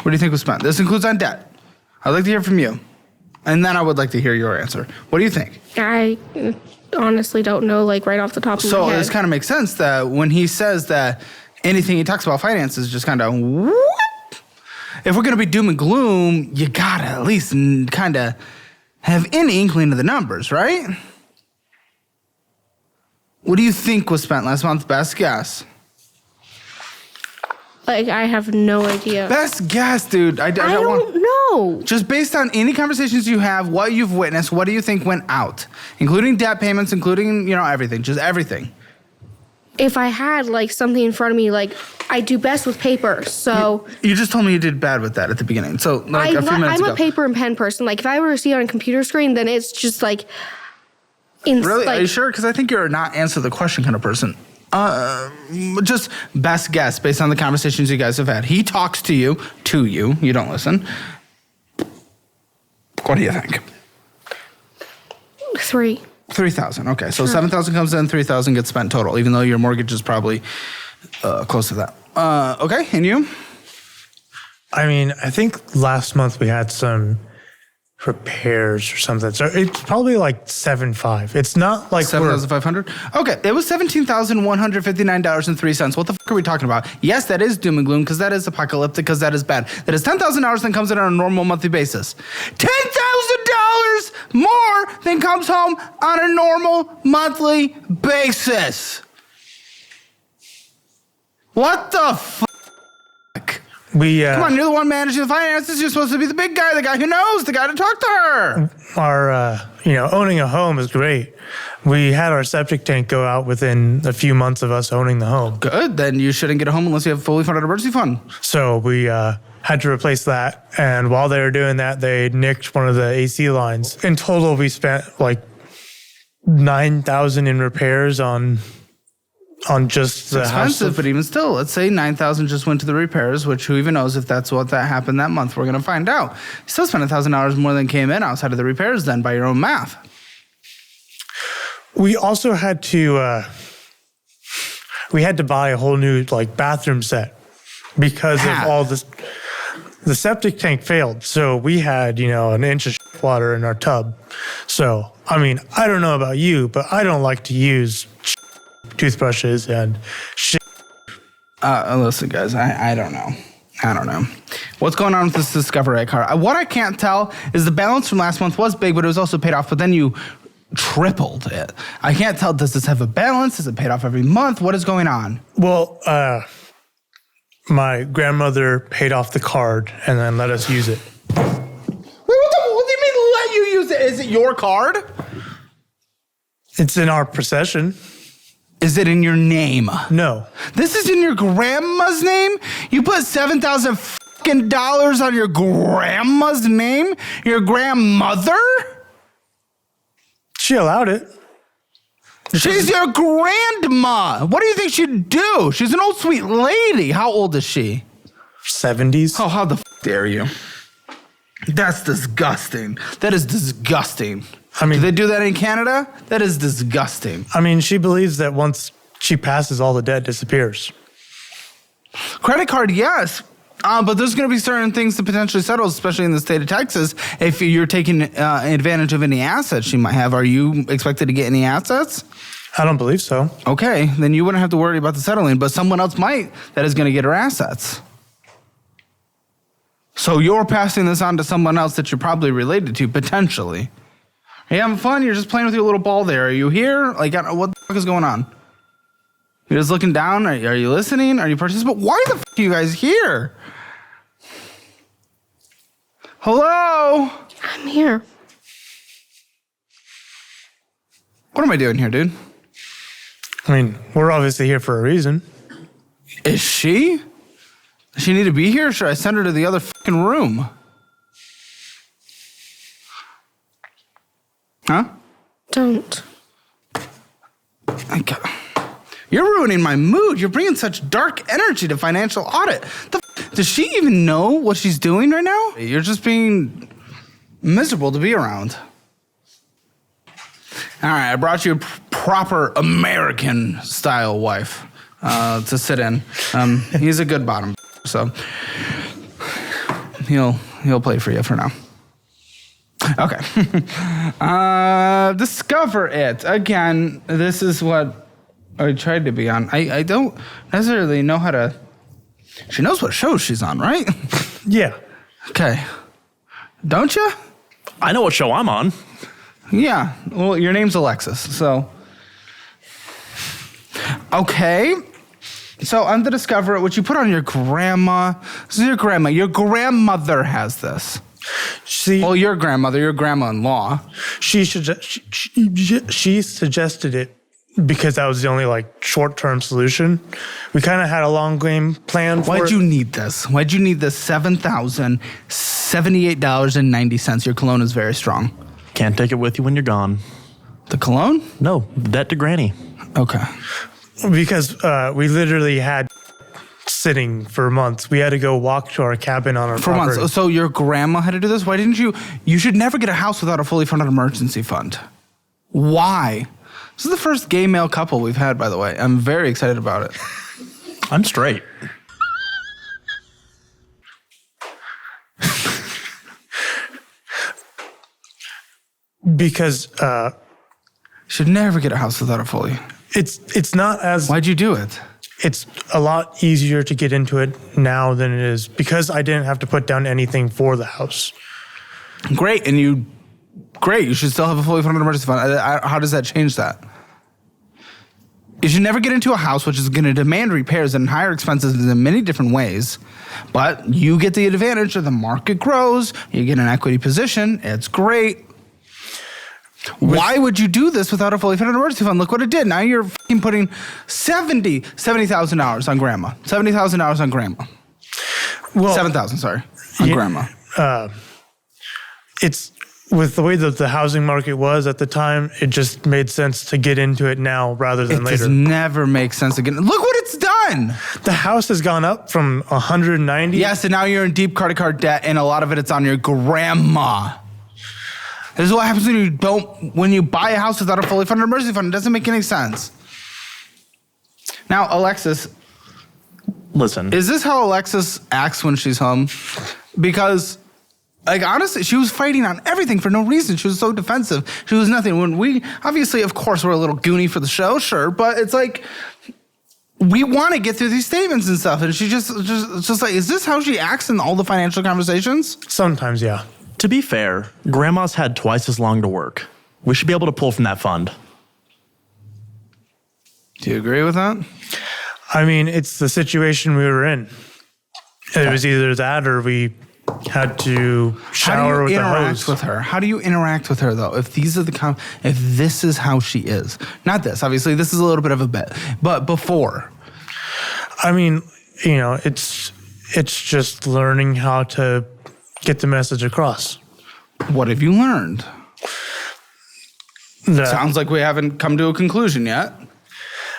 What do you think was spent? This includes on debt. I'd like to hear from you. And then I would like to hear your answer. What do you think? I honestly don't know, like right off the top of my head. So this kind of makes sense that when he says that anything he talks about finances is just kind of, what? If we're going to be doom and gloom, you got to at least kind of have any inkling of the numbers, right? What do you think was spent last month? Best guess. Like, I have no idea. Best guess, dude. I don't know. Just based on any conversations you have, what you've witnessed, what do you think went out? Including debt payments, including, everything. Just everything. If I had, like, something in front of me, like, I do best with paper, so... You just told me you did bad with that at the beginning. So, like, a few minutes ago. I'm a paper and pen person. Like, if I were to see it on a computer screen, then it's just, like... Really? Are you sure? Because I think you're a not answer the question kind of person. Just best guess based on the conversations you guys have had. He talks to you. You don't listen. What do you think? 3,000. Okay, so 7,000 comes in, 3,000 gets spent total, even though your mortgage is probably close to that. Okay, and you? I mean, I think last month we had some repairs or something. So it's probably like 7.5. It's not like 7,500. Okay, it was $17,159.03. What the fuck are we talking about? Yes, that is doom and gloom because that is apocalyptic because that is bad. That is $10,000 that comes in on a normal monthly basis. $10,000 more than comes home on a normal monthly basis. What the fuck? Come on, you're the one managing the finances. You're supposed to be the big guy, the guy who knows, the guy to talk to her. Our, owning a home is great. We had our septic tank go out within a few months of us owning the home. Good. Then you shouldn't get a home unless you have a fully funded emergency fund. So we had to replace that. And while they were doing that, they nicked one of the AC lines. In total, we spent like $9,000 in repairs on just the house. Expensive, but even still, let's say 9,000 just went to the repairs, which who even knows if that's what that happened that month. We're going to find out. You still spent $1,000 more than came in outside of the repairs then by your own math. We also had to buy a whole new bathroom set because of all this. the septic tank failed. So we had, an inch of water in our tub. So, I mean, I don't know about you, but I don't like to use toothbrushes and shit. Listen, guys, I don't know. I don't know. What's going on with this Discovery card? What I can't tell is the balance from last month was big, but it was also paid off, but then you tripled it. I can't tell, does this have a balance? Is it paid off every month? What is going on? Well, my grandmother paid off the card and then let us use it. Wait, what do you mean let you use it? Is it your card? It's in our possession. Is it in your name? No. This is in your grandma's name? You put $7,000 on your grandma's name? Your grandmother? She allowed it. She's your grandma. What do you think she'd do? She's an old sweet lady. How old is she? 70s. Oh, how the dare you? That's disgusting. That is disgusting. I mean, do they do that in Canada? That is disgusting. I mean, she believes that once she passes, all the debt disappears. Credit card, yes. But there's going to be certain things to potentially settle, especially in the state of Texas, if you're taking advantage of any assets she might have. Are you expected to get any assets? I don't believe so. Okay, then you wouldn't have to worry about the settling, but someone else might that is going to get her assets. So you're passing this on to someone else that you're probably related to, potentially. Are you having fun? You're just playing with your little ball there. Are you here? Like, what the fuck is going on? You're just looking down? Are you listening? Are you participating? Why the fuck are you guys here? Hello? I'm here. What am I doing here, dude? I mean, we're obviously here for a reason. Is she? Does she need to be here? Or should I send her to the other fucking room? Huh? Don't. You're ruining my mood. You're bringing such dark energy to financial audit. Does she even know what she's doing right now? You're just being miserable to be around. All right, I brought you a proper American style wife to sit in. He's a good bottom, so he'll play for you for now. Okay. Discover it. Again, this is what I tried to be on. I don't necessarily know how to... She knows what show she's on, right? Yeah. Okay. Don't you? I know what show I'm on. Yeah. Well, your name's Alexis, so... Okay. So on the Discover It, what you put on your grandma... This is your grandma. Your grandmother has this. Well, your grandmother, your grandma-in-law. She suggested it because that was the only short-term solution. We kind of had a long game plan for Why'd you need this? Why'd you need this $7,078.90? Your cologne is very strong. Can't take it with you when you're gone. The cologne? No, debt to granny. Okay. Because we literally had sitting for months. We had to go walk to our cabin on our property. For months. So your grandma had to do this? Why didn't you? You should never get a house without a fully funded emergency fund. Why? This is the first gay male couple we've had, by the way. I'm very excited about it. I'm straight. Because should never get a house without a fully. It's not as... Why'd you do it? It's a lot easier to get into it now than it is because I didn't have to put down anything for the house. Great, you should still have a fully funded emergency fund. How does that change that? You should never get into a house which is going to demand repairs and higher expenses in many different ways, but you get the advantage of the market grows, you get an equity position, it's great. Why would you do this without a fully funded emergency fund? Look what it did. Now you're fucking putting $70,000 on grandma. $70,000 on grandma. Well, $7,000, sorry, on grandma. It's with the way that the housing market was at the time, it just made sense to get into it now rather than later. It does never make sense to get in. Look what it's done. The house has gone up from 190. Yes, and now you're in deep credit card debt, and a lot of it's on your grandma. This is what happens when you buy a house without a fully funded emergency fund. It doesn't make any sense. Now, Alexis. Listen. Is this how Alexis acts when she's home? because, like, honestly, she was fighting on everything for no reason. She was so defensive. She was nothing. When we, obviously, of course, we're a little goony for the show, sure, but it's like, we want to get through these statements and stuff. And she just like, is this how she acts in all the financial conversations? Sometimes, yeah. To be fair, Grandma's had twice as long to work. We should be able to pull from that fund. Do you agree with that? I mean, it's the situation we were in. It was either that or we had to shower with a hose. With her? How do you interact with her, though? If these are if this is how she is, not this. Obviously, this is a little bit of a bit, but before. I mean, you know, it's just learning how to get the message across. What have you learned? That, Sounds like we haven't come to a conclusion yet.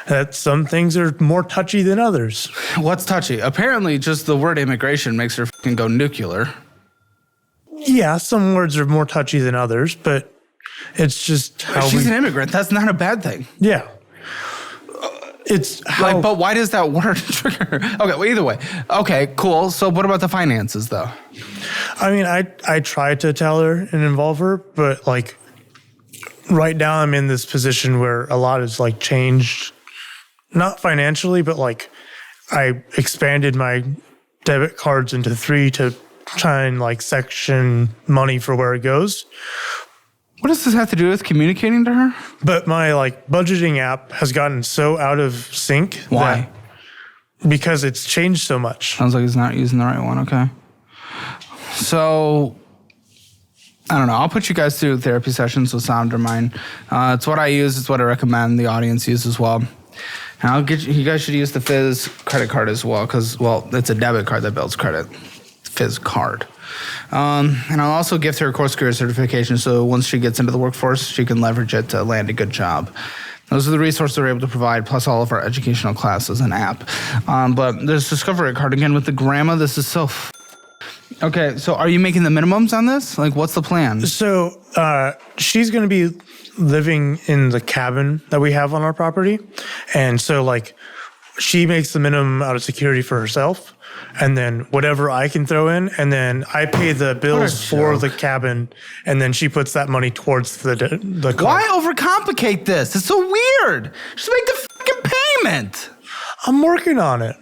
That some things are more touchy than others. What's touchy? Apparently, just the word immigration makes her fucking go nuclear. Yeah, some words are more touchy than others, but it's just how She's an immigrant. That's not a bad thing. Yeah. It's how... Like, but why does that word trigger her? Okay, well, either way. Okay, cool. So what about the finances, though? I mean, I tried to tell her and involve her, but, like, right now I'm in this position where a lot is, like, changed. Not financially, but, like, I expanded my debit cards into 3 to try and, like, section money for where it goes. What does this have to do with communicating to her? But my, like, budgeting app has gotten so out of sync. Why? Because it's changed so much. Sounds like he's not using the right one. Okay. So, I don't know. I'll put you guys through therapy sessions with Sondermine. It's what I use. It's what I recommend the audience use as well. And I'll get you guys should use the Fizz credit card as well because, well, it's a debit card that builds credit. Fizz card. And I'll also gift her a course career certification so once she gets into the workforce, she can leverage it to land a good job. Those are the resources we're able to provide, plus all of our educational classes and app. But there's Discovery card again with the grandma. This is so... Okay, so are you making the minimums on this? Like, what's the plan? So she's going to be living in the cabin that we have on our property. And so, like, she makes the minimum out of security for herself. And then whatever I can throw in, and then I pay the bills for the cabin, and then she puts that money towards the car. Why overcomplicate this? It's so weird. Just make the fucking payment. I'm working on it.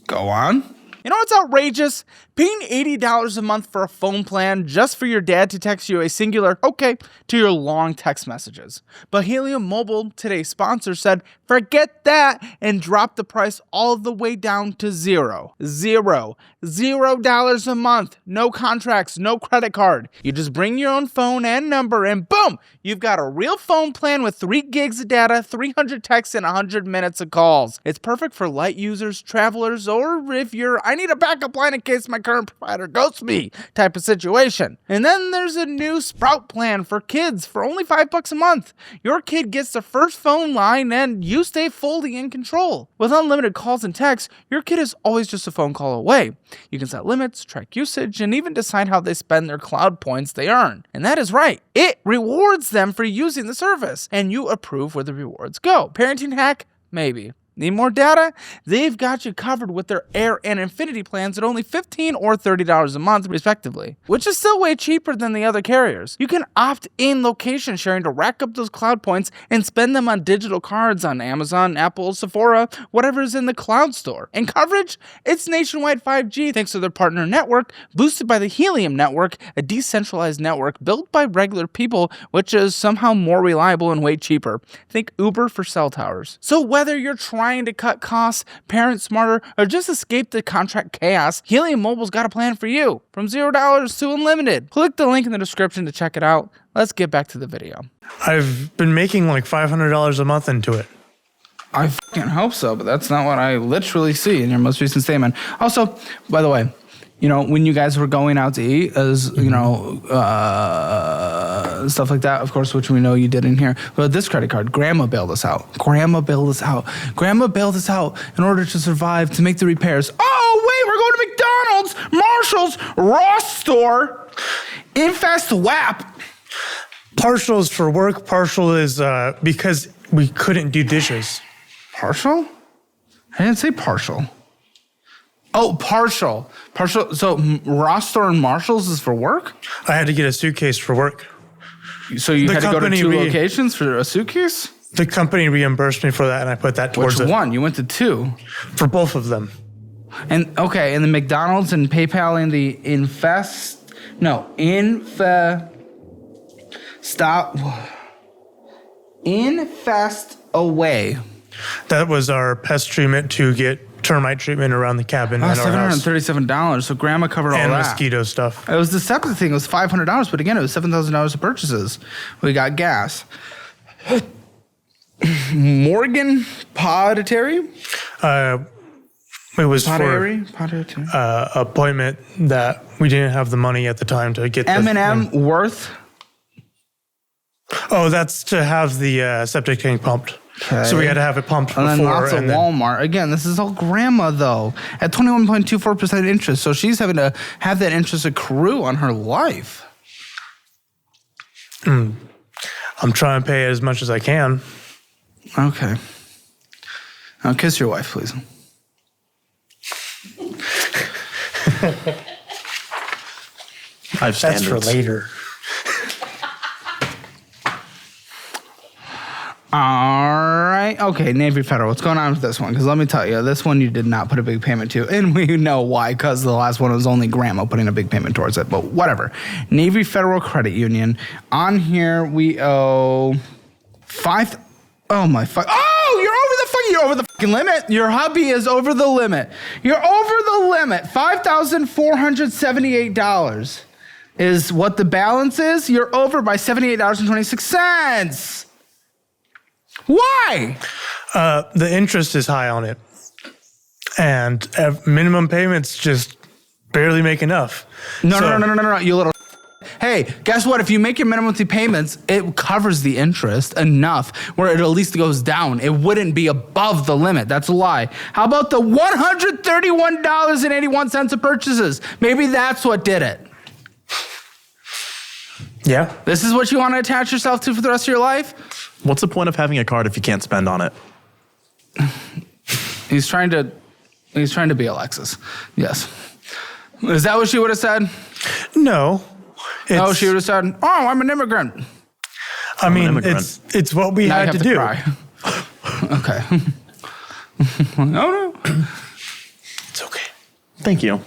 Go on. You know what's outrageous? Paying $80 a month for a phone plan just for your dad to text you a singular okay to your long text messages. But Helium Mobile, today's sponsor, said forget that and dropped the price all the way down to $0 a month. No contracts, no credit card. You just bring your own phone and number and boom, you've got a real phone plan with 3 gigs of data, 300 texts, and 100 minutes of calls. It's perfect for light users, travelers, or if you're I need a backup line in case my current provider ghosts me type of situation. And then there's a new Sprout plan for kids for only $5 a month. Your kid gets the first phone line and you stay fully in control. With unlimited calls and texts, your kid is always just a phone call away. You can set limits, track usage, and even decide how they spend their cloud points they earn. And that is right. It rewards them for using the service, and you approve where the rewards go. Parenting hack? Maybe. Need more data? They've got you covered with their Air and Infinity plans at only $15 or $30 a month, respectively, which is still way cheaper than the other carriers. You can opt in location sharing to rack up those cloud points and spend them on digital cards on Amazon, Apple, Sephora, whatever's in the cloud store. And coverage? It's nationwide 5G thanks to their partner network, boosted by the Helium Network, a decentralized network built by regular people, which is somehow more reliable and way cheaper. Think Uber for cell towers. So whether you're trying to cut costs, parent smarter, or just escape the contract chaos, Helium Mobile's got a plan for you. From $0 to unlimited. Click the link in the description to check it out. Let's get back to the video. I've been making like $500 a month into it. I fucking hope so, but that's not what I literally see in your most recent statement. Also, by the way, you know, when you guys were going out to eat, as you know, stuff like that, of course, which we know you did in here. But this credit card, Grandma bailed us out. Grandma bailed us out. Grandma bailed us out in order to survive, to make the repairs. Oh, wait, we're going to McDonald's, Marshall's, Ross store, Infest WAP. Partial is for work. Partial is because we couldn't do dishes. Partial? I didn't say partial. Oh, partial. So Ross Store and Marshalls is for work? I had to get a suitcase for work. So you The had to go to company 2 locations for a suitcase? The company reimbursed me for that, and I put that towards Which it. one? You went to 2. For both of them. And okay, and the McDonald's and PayPal and the Infest Away. That was our pest treatment to get termite treatment around the cabin and our house. $737. So grandma covered all And that. mosquito stuff. It was the separate thing. It was $500, but again, it was $7,000 of purchases. We got gas. Morgan Podetary? It was Podetary? for appointment that we didn't have the money at the time to get. M&M Worth? Oh, that's to have the septic tank pumped. Okay. So we had to have it pumped And before. then lots of Walmart. Again, this is all grandma, though, at 21.24% interest. So she's having to have that interest accrue on her life. I'm trying to pay as much as I can. Okay. Now kiss your wife, please. I have standards. That's for later. All right. Okay, Navy Federal. What's going on with this one? Because let me tell you, this one you did not put a big payment to. And we know why, because the last one was only grandma putting a big payment towards it. But whatever. Navy Federal Credit Union. On here, we owe Oh, my fuck. Oh, you're over the fucking limit. Your hubby is over the limit. You're over the limit. $5,478 is what the balance is. You're over by $78.26. Why? The interest is high on it. And minimum payments just barely make enough. No, you little. Hey, guess what? If you make your minimum monthly payments, it covers the interest enough where it at least goes down. It wouldn't be above the limit. That's a lie. How about the $131.81 of purchases? Maybe that's what did it. Yeah. This is what you want to attach yourself to for the rest of your life? What's the point of having a card if you can't spend on it? He's trying to be Alexis. Yes. Is that what she would have said? No. No, she would have said, "Oh, I'm an immigrant." I mean, it's what we Now you had have to do. cry. Okay. No. It's okay. Thank you.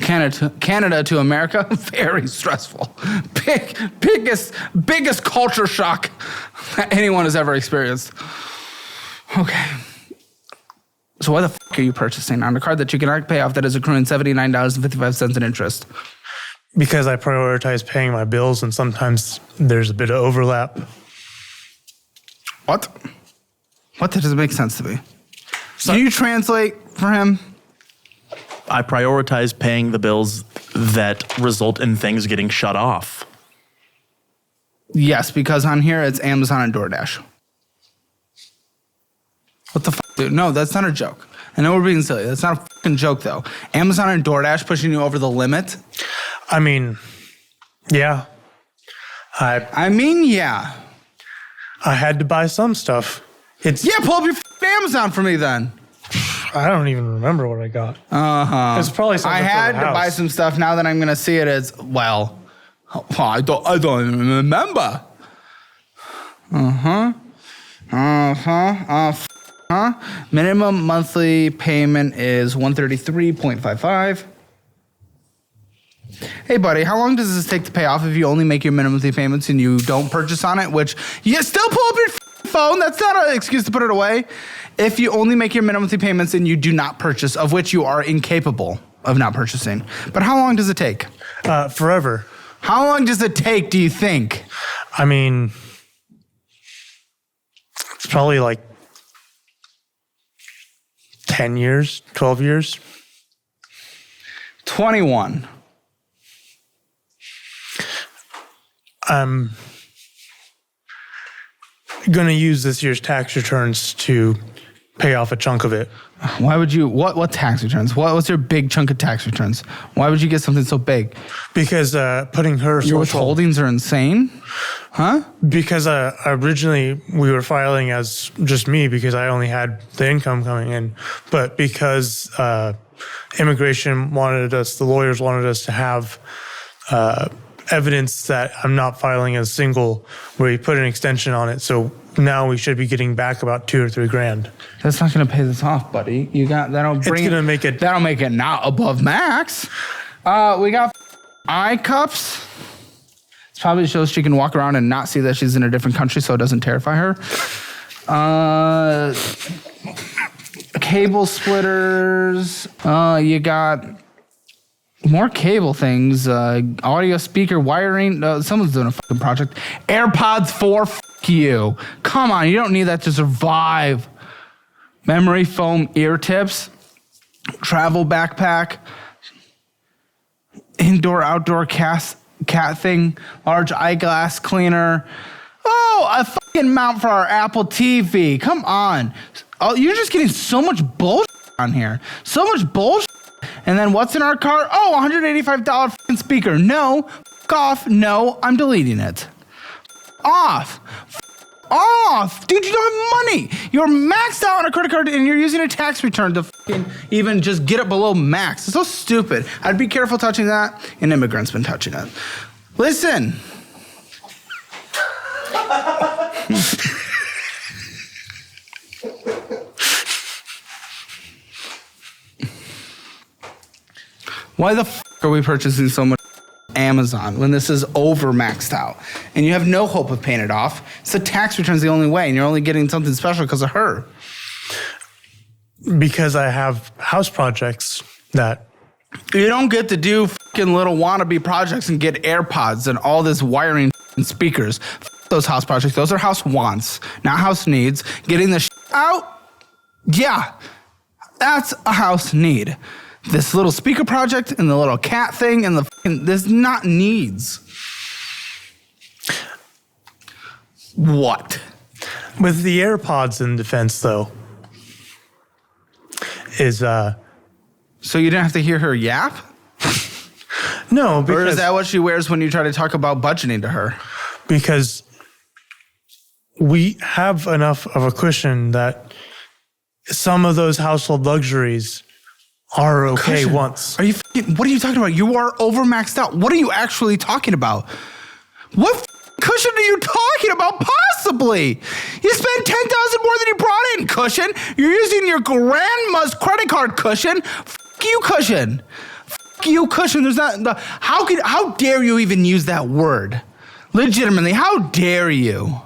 Canada to America, very stressful. Biggest culture shock that anyone has ever experienced. Okay. So why the fuck are you purchasing on a card that you cannot pay off that is accruing $79.55 in interest? Because I prioritize paying my bills, and sometimes there's a bit of overlap. What? What? That doesn't make sense to me. Can you translate for him? I prioritize paying the bills that result in things getting shut off. Yes, because on here it's Amazon and DoorDash. What the fuck, dude? No, that's not a joke. I know we're being silly. That's not a fucking joke, though. Amazon and DoorDash pushing you over the limit? I mean, yeah. Yeah. I had to buy some stuff. Yeah, pull up your Amazon for me then. I don't even remember what I got. Uh-huh. It's probably something I had for the to buy house. some stuff. Now that I'm going to see it as, well, I don't even remember. Minimum monthly payment is $133.55. Hey, buddy, how long does this take to pay off if you only make your minimum monthly payments and you don't purchase on it? Which, you still pull up your phone. That's not an excuse to put it away. If you only make your minimum monthly payments and you do not purchase, of which you are incapable of not purchasing. But how long does it take? Forever. How long does it take, do you think? I mean, it's probably like 10 years, 12 years. 21. I'm going to use this year's tax returns to pay off a chunk of it. Why would you? What tax returns? What's your big chunk of tax returns? Why would you get something so big? Because putting her Your social, withholdings are insane, huh? because originally we were filing as just me because I only had the income coming in, but because immigration the lawyers wanted us to have evidence that I'm not filing as single, where we put an extension on it. So now we should be getting back about $2,000 or $3,000. That's not going to pay this off, buddy. That'll bring It's gonna make it. That'll make it not above max. We got eye cups. It's probably shows she can walk around and not see that she's in a different country, so it doesn't terrify her. Cable splitters. You got more cable things. Audio speaker wiring. Someone's doing a fucking project. AirPods 4. F you. Come on, you don't need that to survive. Memory foam ear tips. Travel backpack. Indoor outdoor cat thing. Large eyeglass cleaner. Oh, a fucking mount for our Apple TV. Come on. Oh, you're just getting so much bullshit on here. So much bullshit. And then what's in our car? Oh, $185 fucking speaker. No. F off. No, I'm deleting it. Off. Off. Dude, you don't have money. You're maxed out on a credit card and you're using a tax return to fucking even just get it below max. It's so stupid. I'd be careful touching that. An immigrant's been touching it. Listen. Why the are we purchasing so much Amazon when this is over maxed out and you have no hope of paying it off? So tax returns the only way and you're only getting something special because of her. Because I have house projects that... You don't get to do fucking little wannabe projects and get AirPods and all this wiring and speakers. Those house projects, those are house wants, not house needs. Getting the out, yeah, that's a house need. This little speaker project and the little cat thing and this not needs. What? With the AirPods in defense, though, is... So you didn't have to hear her yap? No, because... Or is that what she wears when you try to talk about budgeting to her? Because we have enough of a cushion that some of those household luxuries are okay Cushion? once. What are you talking about? You are overmaxed out. What are you actually talking about? What cushion are you talking about? Possibly. You spent $10,000 more than you brought in, cushion. You're using your grandma's credit card cushion. You, cushion. You, cushion. There's not how dare you even use that word? Legitimately, how dare you?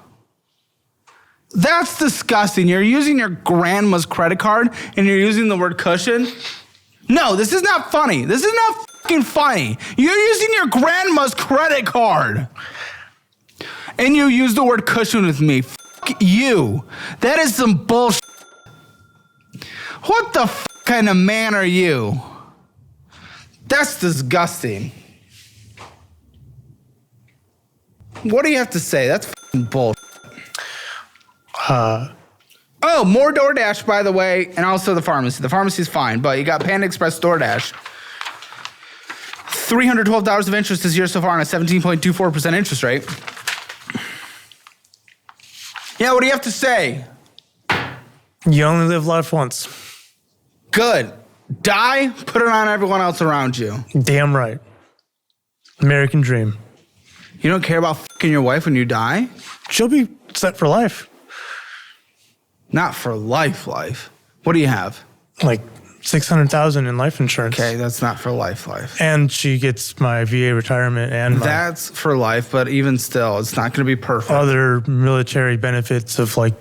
That's disgusting. You're using your grandma's credit card and you're using the word cushion. No, this is not funny. This is not fucking funny. You're using your grandma's credit card. And you use the word cushion with me. Fuck you. That is some bullshit. What the kind of man are you? That's disgusting. What do you have to say? That's fucking bullshit. Oh, more DoorDash, by the way, and also the pharmacy. The pharmacy's fine, but you got Panda Express DoorDash. $312 of interest this year so far on a 17.24% interest rate. Yeah, what do you have to say? You only live life once. Good. Die, put it on everyone else around you. Damn right. American dream. You don't care about fucking your wife when you die? She'll be set for life. Not for life. What do you have? Like $600,000 in life insurance. Okay, that's not for life. And she gets my VA retirement and that's for life, but even still, it's not going to be perfect. Other military benefits of like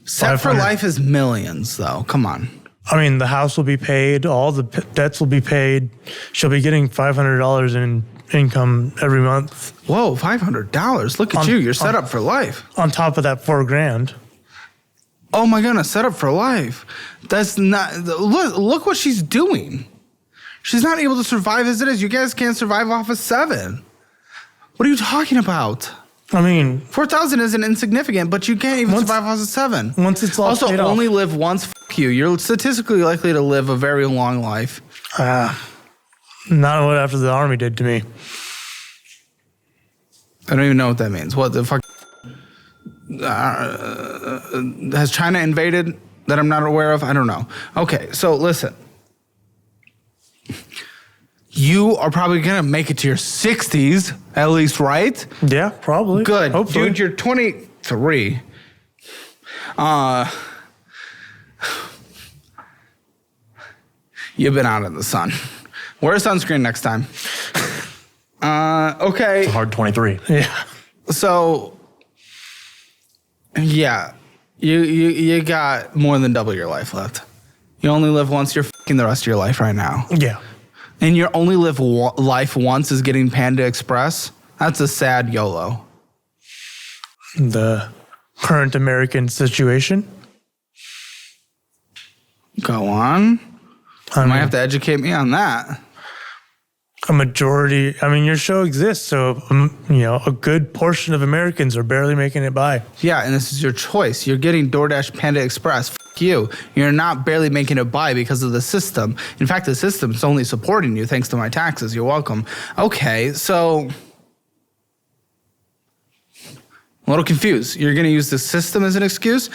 Set for life is millions, though. Come on. I mean, the house will be paid. All the debts will be paid. She'll be getting $500 in income every month. Whoa, $500. Look at you. You're set up for life. On top of that $4,000. Oh my goodness, set up for life. That's not, look what she's doing. She's not able to survive as it is. You guys can't survive off of 7. What are you talking about? I mean, 4,000 isn't insignificant, but you can't even survive off of 7. Once it's all also paid only off. live once. you. You're statistically likely to live a very long life. Not what after the army did to me. I don't even know what that means. What the fuck? Has China invaded that I'm not aware of? I don't know. Okay, so listen. You are probably going to make it to your 60s, at least, right? Yeah, probably. Good. Hopefully. Dude, you're 23. You've been out in the sun. Wear sunscreen next time. Okay. It's a hard 23. Yeah. So, yeah, you got more than double your life left. You only live once. You're fucking the rest of your life right now. Yeah. And your only life once is getting Panda Express. That's a sad YOLO. The current American situation. Go on. You might have to educate me on that. A majority, I mean, your show exists, so, a good portion of Americans are barely making it by. Yeah, and this is your choice. You're getting DoorDash Panda Express. Fuck you. You're not barely making it by because of the system. In fact, the system's only supporting you thanks to my taxes. You're welcome. Okay, so a little confused. You're going to use the system as an excuse?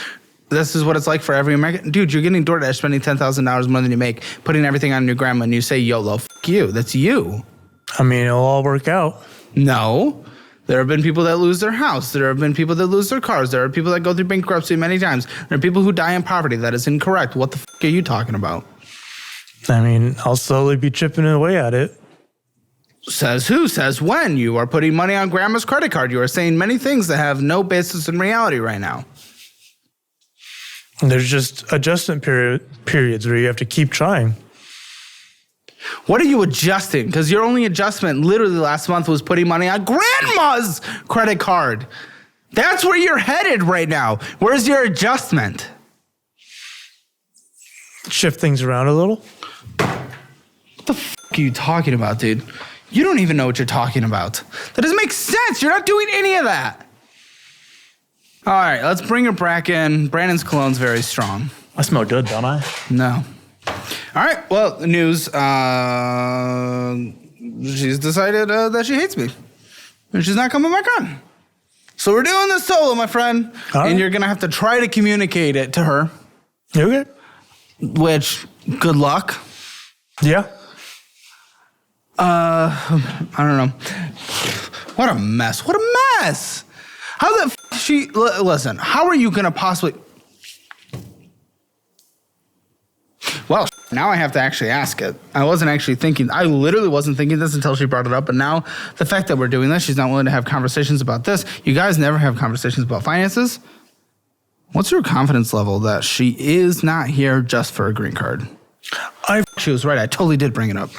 This is what it's like for every American. Dude, you're getting DoorDash, spending $10,000 more than you make, putting everything on your grandma, and you say YOLO. Fuck you. That's you. I mean, it'll all work out. No. There have been people that lose their house. There have been people that lose their cars. There are people that go through bankruptcy many times. There are people who die in poverty. That is incorrect. What the fuck are you talking about? I mean, I'll slowly be chipping away at it. Says who? Says when? You are putting money on grandma's credit card. You are saying many things that have no basis in reality right now. There's just adjustment periods where you have to keep trying. What are you adjusting? Because your only adjustment literally last month was putting money on grandma's credit card. That's where you're headed right now. Where's your adjustment? Shift things around a little. What the fuck are you talking about, dude? You don't even know what you're talking about. That doesn't make sense. You're not doing any of that. All right, let's bring her back in. Brandon's cologne's very strong. I smell good, don't I? No. All right, well, the news. She's decided that she hates me. And she's not coming back on. So we're doing this solo, my friend. All right. And you're going to have to try to communicate it to her. Okay. Which, good luck. Yeah. I don't know. What a mess. What a mess. How the listen, how are you going to possibly... Well, now I have to actually ask it. I literally wasn't thinking this until she brought it up, but now the fact that we're doing this, she's not willing to have conversations about this. You guys never have conversations about finances. What's your confidence level that she is not here just for a green card? She was right. I totally did bring it up.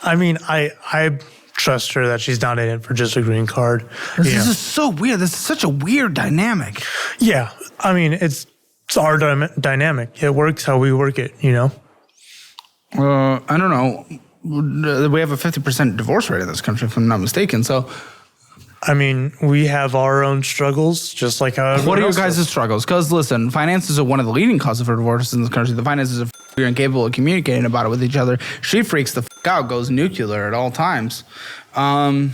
I mean, I trust her that she's not in it for just a green card. This is so weird. This is such a weird dynamic. Yeah. I mean, it's our dynamic. It works how we work it, I don't know. We have a 50% divorce rate in this country, if I'm not mistaken. So, I mean, we have our own struggles, just like how everyone what are your else guys' does. struggles? Because listen, finances are one of the leading causes for divorces in this country. The finances are you're incapable of communicating about it with each other. She freaks the out, goes nuclear at all times. I mean,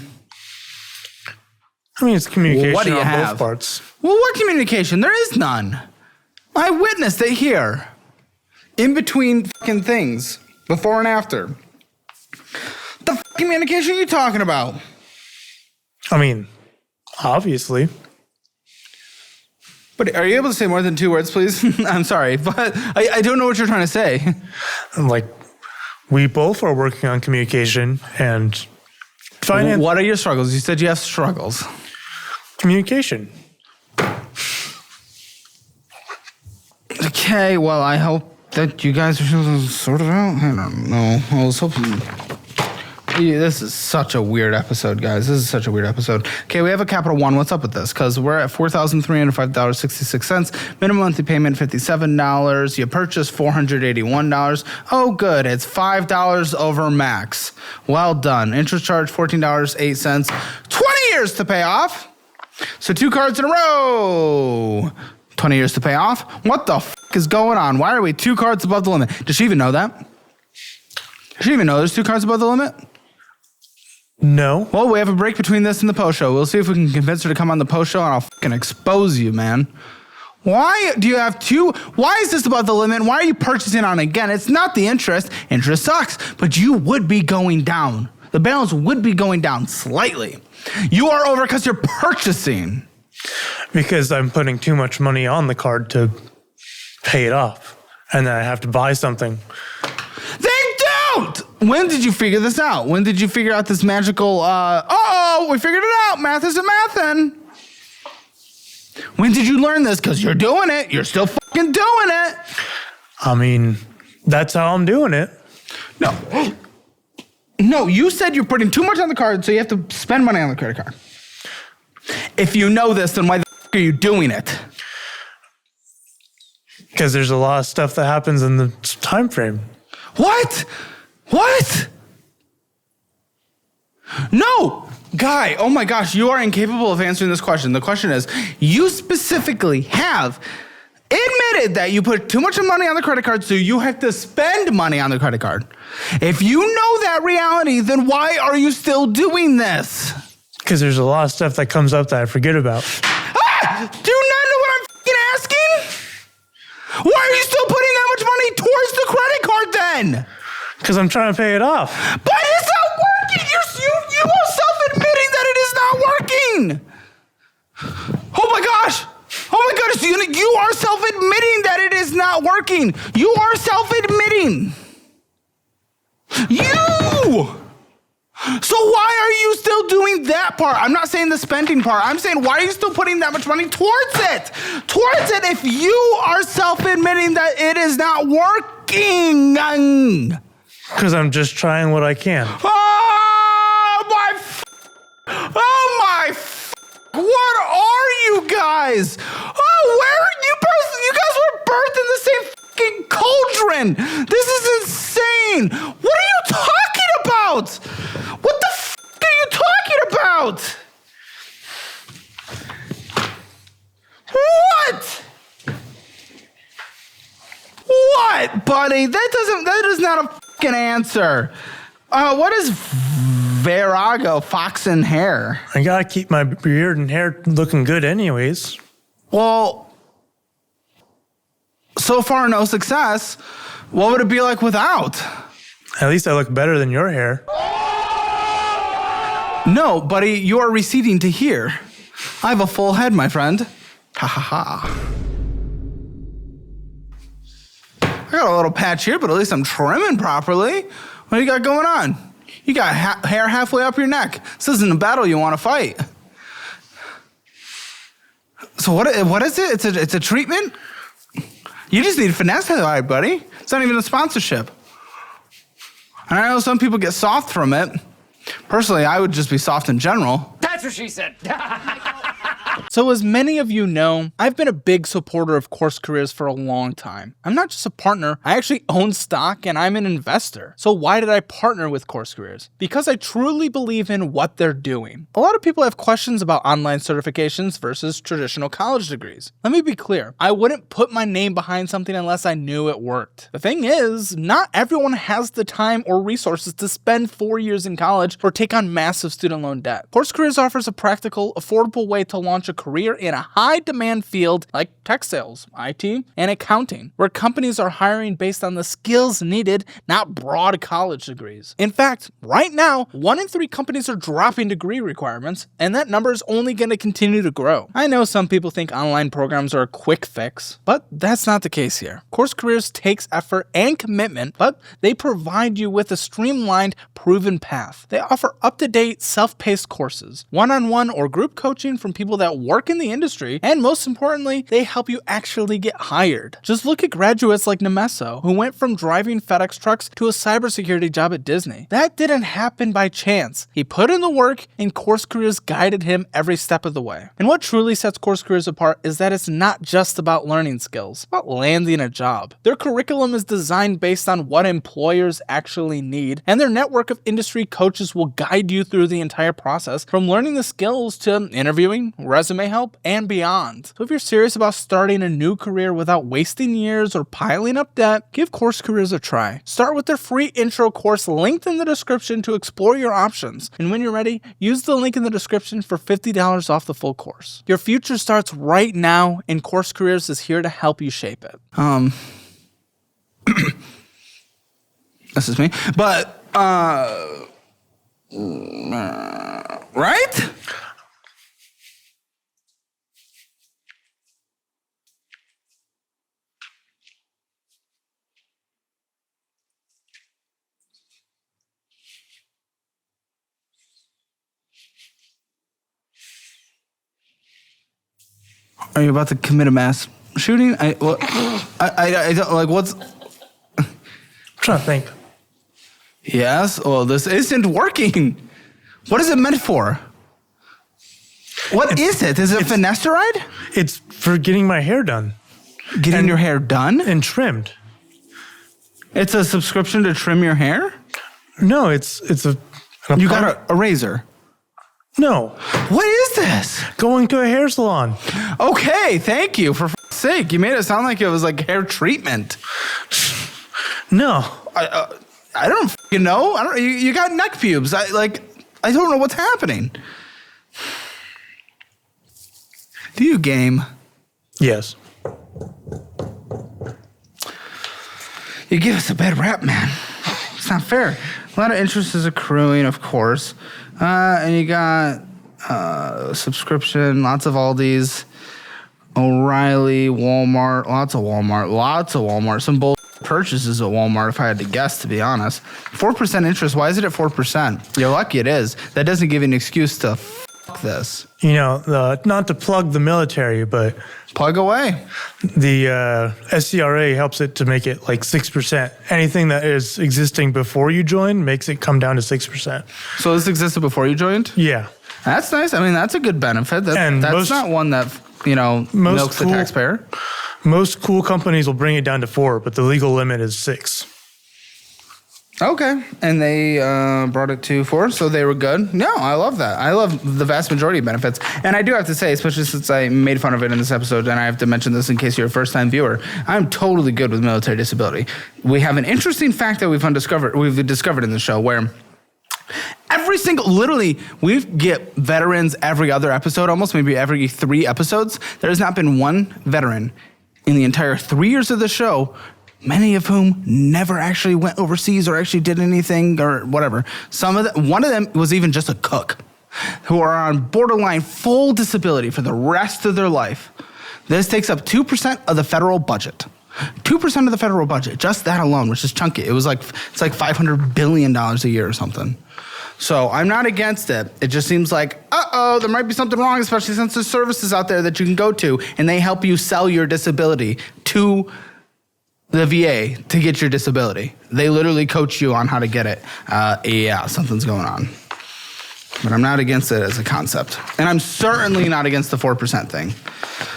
it's communication what do you on have? both parts. Well, what communication? There is none. I witnessed it here. In between fucking things. Before and after. The communication are you talking about? I mean, obviously. But are you able to say more than 2 words, please? I'm sorry, but I don't know what you're trying to say. Like, we both are working on communication and finance. What are your struggles? You said you have struggles. Communication. Okay, well, I hope that you guys are able to sort it out. I don't know. I was hoping... Yeah, this is such a weird episode, guys. This is such a weird episode. Okay, we have a Capital One. What's up with this? Because we're at $4,305.66. Minimum monthly payment, $57. You purchased $481. Oh, good. It's $5 over max. Well done. Interest charge, $14.08. 20 years to pay off. So 2 cards in a row. 20 years to pay off. What the f***? is going on? Why are we 2 cards above the limit? Does she even know that? Does she even know there's 2 cards above the limit? No. Well, we have a break between this and the post show. We'll see if we can convince her to come on the post show, and I'll fucking expose you, man. Why do you have 2? Why is this above the limit? Why are you purchasing on again? It's not the interest. Interest sucks, but you would be going down. The balance would be going down slightly. You are over because you're purchasing. Because I'm putting too much money on the card to pay it off. And then I have to buy something. Then don't! When did you figure this out? When did you figure out this magical, we figured it out. Math isn't mathin'. When did you learn this? Because you're doing it. You're still fucking doing it. I mean, that's how I'm doing it. No. No, you said you're putting too much on the card, so you have to spend money on the credit card. If you know this, then why the fuck are you doing it? Because there's a lot of stuff that happens in the time frame. What? What? No! Guy, oh my gosh, you are incapable of answering this question. The question is, you specifically have admitted that you put too much money on the credit card, so you have to spend money on the credit card. If you know that reality, then why are you still doing this? Because there's a lot of stuff that comes up that I forget about. Ah! Do you not know what I'm fucking asking? Why are you still putting that much money towards the credit card then? Because I'm trying to pay it off. But it's not working! You are self-admitting that it is not working! Oh my gosh! Oh my goodness, you are self-admitting that it is not working! You are self-admitting! You! So why are you still doing that part? I'm not saying the spending part. I'm saying, why are you still putting that much money towards it? Towards it if you are self-admitting that it is not working! Because I'm just trying what I can. What are you guys? Where are you birthed? You guys were birthed in the same fucking cauldron. This is insane. What are you talking about? What the fuck are you talking about? What? What, buddy? That is not a fucking answer. What is virago, fox and hair? I gotta keep my beard and hair looking good anyways. Well, so far no success. What would it be like without? At least I look better than your hair. No, buddy, you are receding to here. I have a full head, my friend. Ha ha ha. I got a little patch here, but at least I'm trimming properly. What do you got going on? You got hair halfway up your neck. This isn't a battle you want to fight. So what is it? It's a treatment? You just need finesse, all right, buddy. It's not even a sponsorship. And I know some people get soft from it. Personally, I would just be soft in general. That's what she said. So as many of you know, I've been a big supporter of Course Careers for a long time. I'm not just a partner, I actually own stock and I'm an investor. So why did I partner with Course Careers? Because I truly believe in what they're doing. A lot of people have questions about online certifications versus traditional college degrees. Let me be clear, I wouldn't put my name behind something unless I knew it worked. The thing is, not everyone has the time or resources to spend 4 years in college or take on massive student loan debt. Course Careers offers a practical, affordable way to launch a career in a high-demand field like tech sales, IT, and accounting, where companies are hiring based on the skills needed, not broad college degrees. In fact, right now, 1 in 3 companies are dropping degree requirements, and that number is only going to continue to grow. I know some people think online programs are a quick fix, but that's not the case here. Course Careers takes effort and commitment, but they provide you with a streamlined, proven path. They offer up-to-date, self-paced courses, one-on-one or group coaching from people that work in the industry, and most importantly, they help you actually get hired. Just look at graduates like Nemeso, who went from driving FedEx trucks to a cybersecurity job at Disney. That didn't happen by chance. He put in the work, and Course Careers guided him every step of the way. And what truly sets Course Careers apart is that it's not just about learning skills, it's about landing a job. Their curriculum is designed based on what employers actually need, and their network of industry coaches will guide you through the entire process, from learning the skills to interviewing, resume resume help, and beyond. So if you're serious about starting a new career without wasting years or piling up debt, give Course Careers a try. Start with their free intro course linked in the description to explore your options. And when you're ready, use the link in the description for $50 off the full course. Your future starts right now, and Course Careers is here to help you shape it. This is me. But, right? Are you about to commit a mass shooting? I don't, like, what's... I'm trying to think. Yes? Well, this isn't working. What is it meant for? What is it? Is it finasteride? It's for getting my hair done. Getting your hair done? And trimmed. It's a subscription to trim your hair? No, it's a... You got a razor? No. What is this? Going to a hair salon. Okay, thank you. For f***'s sake, you made it sound like it was like hair treatment. No. I don't f***ing know. I don't. You got neck pubes. I don't know what's happening. Do you game? Yes. You give us a bad rap, man. It's not fair. A lot of interest is accruing, of course. And you got subscription, lots of Aldi's, O'Reilly, Walmart, lots of Walmart. Some bull purchases at Walmart, if I had to guess, to be honest. 4% interest. Why is it at 4%? You're lucky it is. That doesn't give you an excuse to fuck this. You know, not to plug the military, but... Plug away. The SCRA helps it to make it like 6%. Anything that is existing before you join makes it come down to 6%. So this existed before you joined? Yeah. That's nice. I mean, that's a good benefit. That's not one that, milks the taxpayer. Most cool companies will bring it down to 4, but the legal limit is 6. Okay. And they brought it to 4, so they were good. No, I love that. I love the vast majority of benefits. And I do have to say, especially since I made fun of it in this episode, and I have to mention this in case you're a first-time viewer, I'm totally good with military disability. We have an interesting fact that we've discovered in the show where we get veterans every other episode, almost maybe every 3 episodes. There has not been one veteran in the entire 3 years of the show, many of whom never actually went overseas or actually did anything or whatever. One of them was even just a cook, who are on borderline full disability for the rest of their life. This takes up 2% of the federal budget. 2% of the federal budget, just that alone, which is chunky. It's like $500 billion a year or something. So I'm not against it. It just seems like, there might be something wrong, especially since there's services out there that you can go to and they help you sell your disability to the VA to get your disability. They literally coach you on how to get it. Yeah, something's going on. But I'm not against it as a concept. And I'm certainly not against the 4% thing.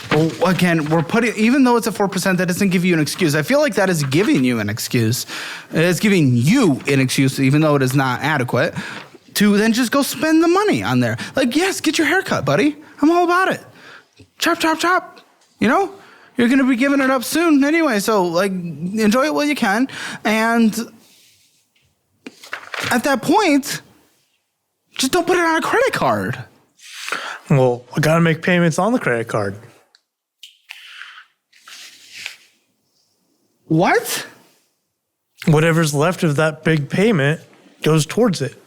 But again, even though it's a 4%, that doesn't give you an excuse. I feel like that is giving you an excuse. It's giving you an excuse, even though it is not adequate, to then just go spend the money on there. Like, yes, get your hair cut, buddy. I'm all about it. Chop, chop, chop. You're going to be giving it up soon anyway, so enjoy it while you can. And at that point, just don't put it on a credit card. Well, I got to make payments on the credit card. What? Whatever's left of that big payment goes towards it.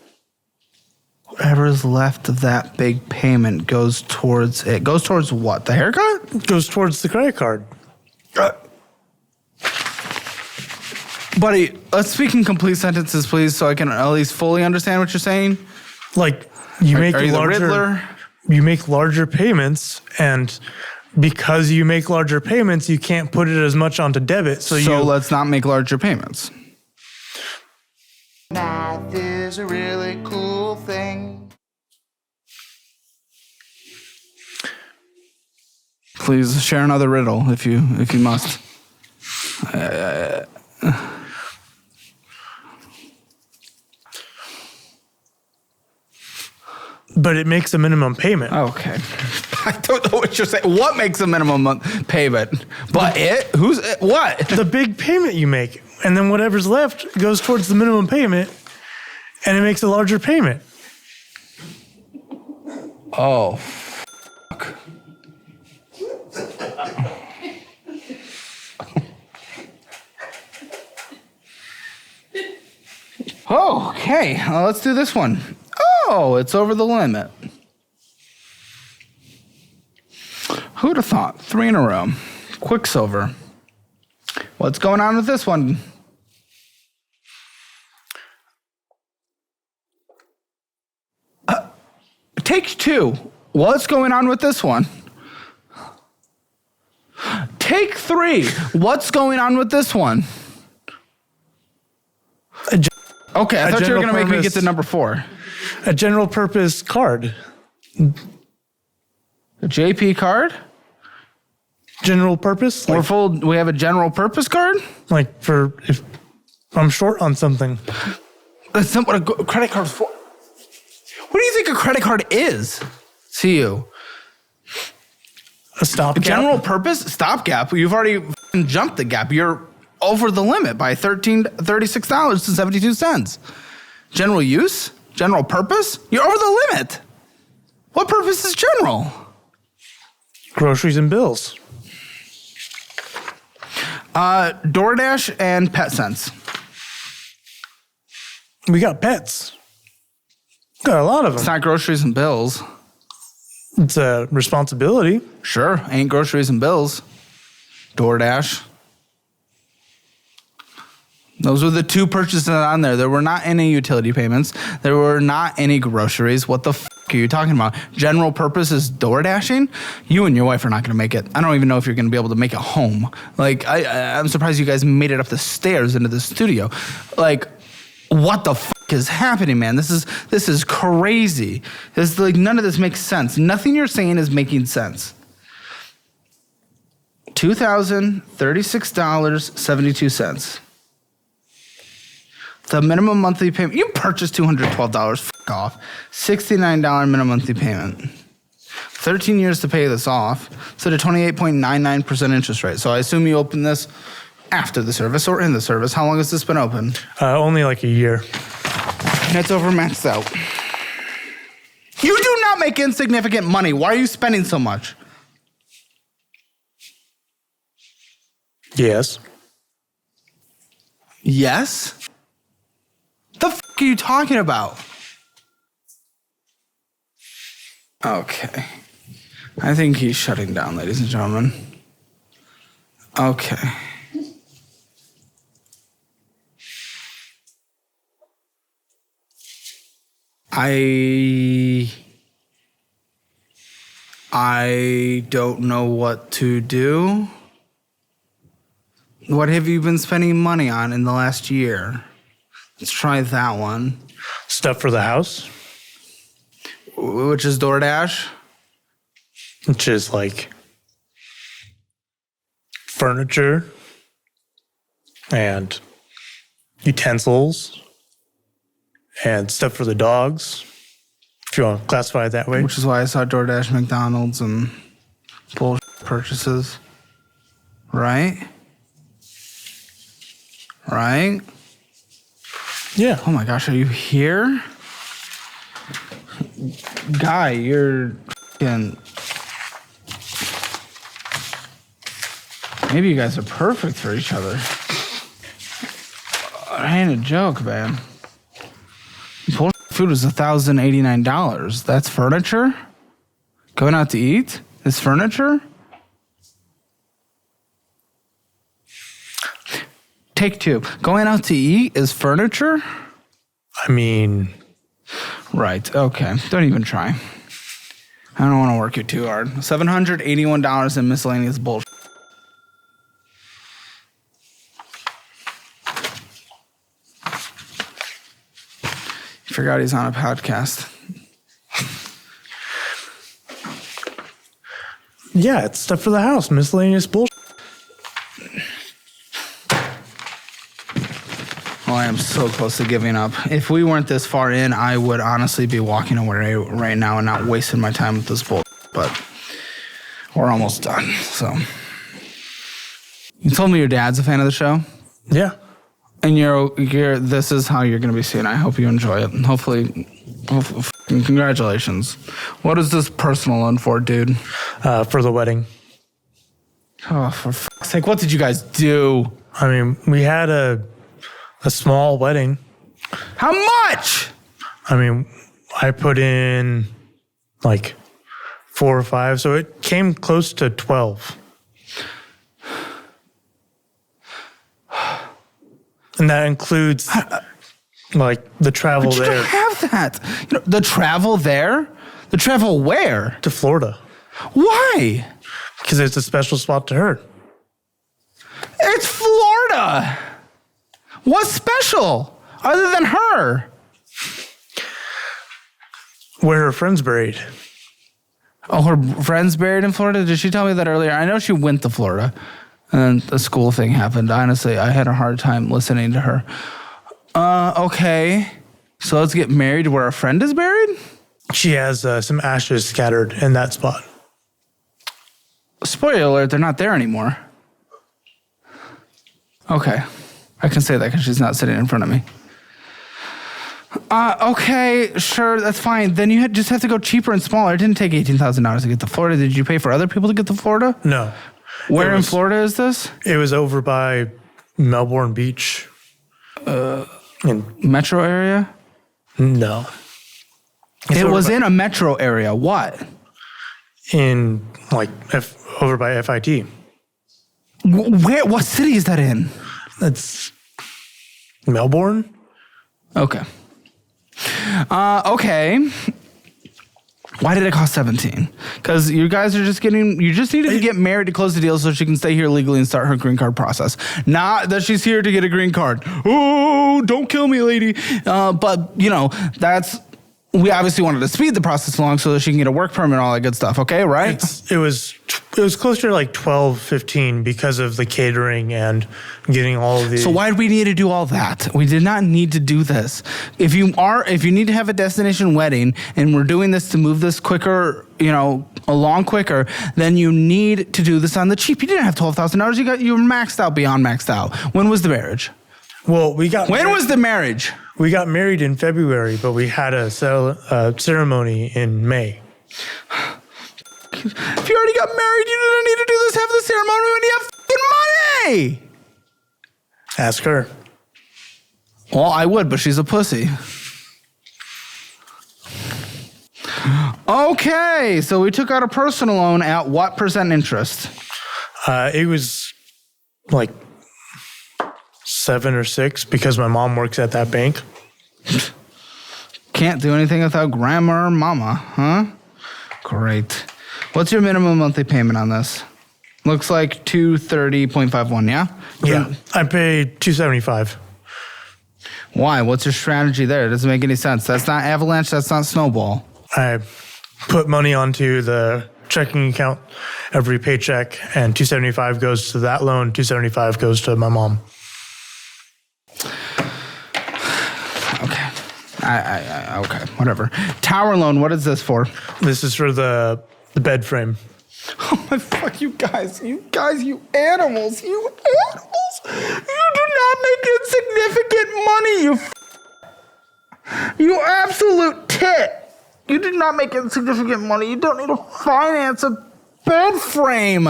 Whatever's left of that big payment goes towards it. Goes towards what? The haircut? Goes towards the credit card. Buddy, let's speak in complete sentences, please, so I can at least fully understand what you're saying. Like, you make the Riddler? You make larger payments, and because you make larger payments, you can't put it as much onto debit. So let's not make larger payments. Math is a really cool thing. Please share another riddle if you must. But it makes a minimum payment. Okay. I don't know what you're saying. What makes a minimum payment? But Who's it? What? The big payment you make. And then whatever's left goes towards the minimum payment, and it makes a larger payment. Oh, fuck. Okay, let's do this one. Oh, it's over the limit. Who'd have thought? 3 in a row. Quicksilver. What's going on with this one? Take 2. What's going on with this one? Take 3. What's going on with this one? Okay, I thought you were going to make me get to number 4. A general purpose card. A JP card? General purpose? Like, We have a general purpose card? like for if I'm short on something. That's not what a credit card's for. What do you think a credit card is to you? A stopgap. General purpose? Stopgap. You've already jumped the gap. You're over the limit by $36.72. General use? General purpose? You're over the limit. What purpose is general? Groceries and bills. DoorDash and PetSense. We got pets. Got a lot of It's them. not groceries and bills. It's a responsibility. Sure, ain't groceries and bills. DoorDash. Those were the 2 purchases on there. There were not any utility payments. There were not any groceries. What the f*** are you talking about? General purpose is door dashing? You and your wife are not going to make it. I don't even know if you're going to be able to make it home. Like, I'm surprised you guys made it up the stairs into the studio. Like, what the f*** is happening, man? This is crazy. This, like, none of this makes sense. Nothing you're saying is making sense. $2,036.72. The minimum monthly payment, you purchased $212, fuck off. $69 minimum monthly payment. 13 years to pay this off. So at a 28.99% interest rate. So I assume you opened this after the service or in the service. How long has this been open? Only like a year. And it's over maxed out. You do not make insignificant money. Why are you spending so much? Yes. Yes? The f*** are you talking about? Okay. I think he's shutting down, ladies and gentlemen. Okay. I don't know what to do. What have you been spending money on in the last year? Let's try that one. Stuff for the house, Which is DoorDash. which is like furniture and utensils and stuff for the dogs, if you want to classify it that way. Which is why I saw DoorDash, McDonald's, and bullshit purchases. Right? Right? Yeah. Oh my gosh, are you here? Guy, you're f***ing... Maybe you guys are perfect for each other. I ain't a joke, man. Bullshit food is $1,089. That's furniture? Going out to eat is furniture? Take 2. Going out to eat is furniture? I mean, Right, okay. Don't even try. I don't want to work you too hard. $781 in miscellaneous bullshit. You forgot he's on a podcast. yeah, it's stuff for the house, miscellaneous bullshit. Well, I am so close to giving up. If we weren't this far in, I would honestly be walking away right now and not wasting my time with this bull. But we're almost done. So you told me your dad's a fan of the show, Yeah. and you're. This is how you're going to be seen. I hope you enjoy it. And hopefully, congratulations. What is this personal loan for, dude? For the wedding. Oh, for fuck's sake! What did you guys do? I mean, we had a small wedding. How much? I mean, I put in like 4 or 5, so it came close to 12. And that includes like the travel You there don't have that. You know, the travel there? The travel where? to Florida Why? because it's a special spot to her. It's Florida. What's special other than her? Where her friend's buried. Oh, her friend's buried in Florida? Did she tell me that earlier? I know she went to Florida and then the school thing happened. Honestly, I had a hard time listening to her. Okay. So let's get married where a friend is buried? She has some ashes scattered in that spot. Spoiler alert, they're not there anymore. Okay. I can say that because she's not sitting in front of me. Okay, sure, that's fine. Then you just have to go cheaper and smaller. It didn't take $18,000 to get to Florida. Did you pay for other people to get to Florida? No. Where in Florida is this? It was over by Melbourne Beach. Metro area? No. It was in a metro area. What? In like over by FIT. Where? What city is that in? That's Melbourne. Okay. Okay. Why did it cost 17? Because you guys are you just needed to get married to close the deal so she can stay here legally and start her green card process. Not that she's here to get a green card. Oh, don't kill me, lady. But, we obviously wanted to speed the process along so that she can get a work permit and all that good stuff. Okay, right? It was closer to like 12, 15 because of the catering and getting all of the. So why did we need to do all that? We did not need to do this. If you need to have a destination wedding and we're doing this to move this quicker, along quicker, then you need to do this on the cheap. You didn't have $12,000. You were maxed out beyond maxed out. When was the marriage? Well, When was the marriage? We got married in February, but we had a ceremony in May. If you already got married, you didn't need to do this. Have the ceremony when you have fucking money. Ask her. Well, I would, but she's a pussy. Okay, so we took out a personal loan at what % interest? It was like 7 or 6 because my mom works at that bank. Can't do anything without grandma or mama, huh? Great. What's your minimum monthly payment on this? Looks like $230.51, yeah? Yeah, I paid $275. Why? What's your strategy there? It doesn't make any sense. That's not Avalanche. That's not Snowball. I put money onto the checking account every paycheck, and $275 goes to that loan. $275 goes to my mom. Okay. Okay, whatever. Tower loan, what is this for? This is for the bed frame. Oh my fuck, you guys, you animals, you do not make insignificant money, you absolute tit. You did not make insignificant money. You don't need to finance a bed frame.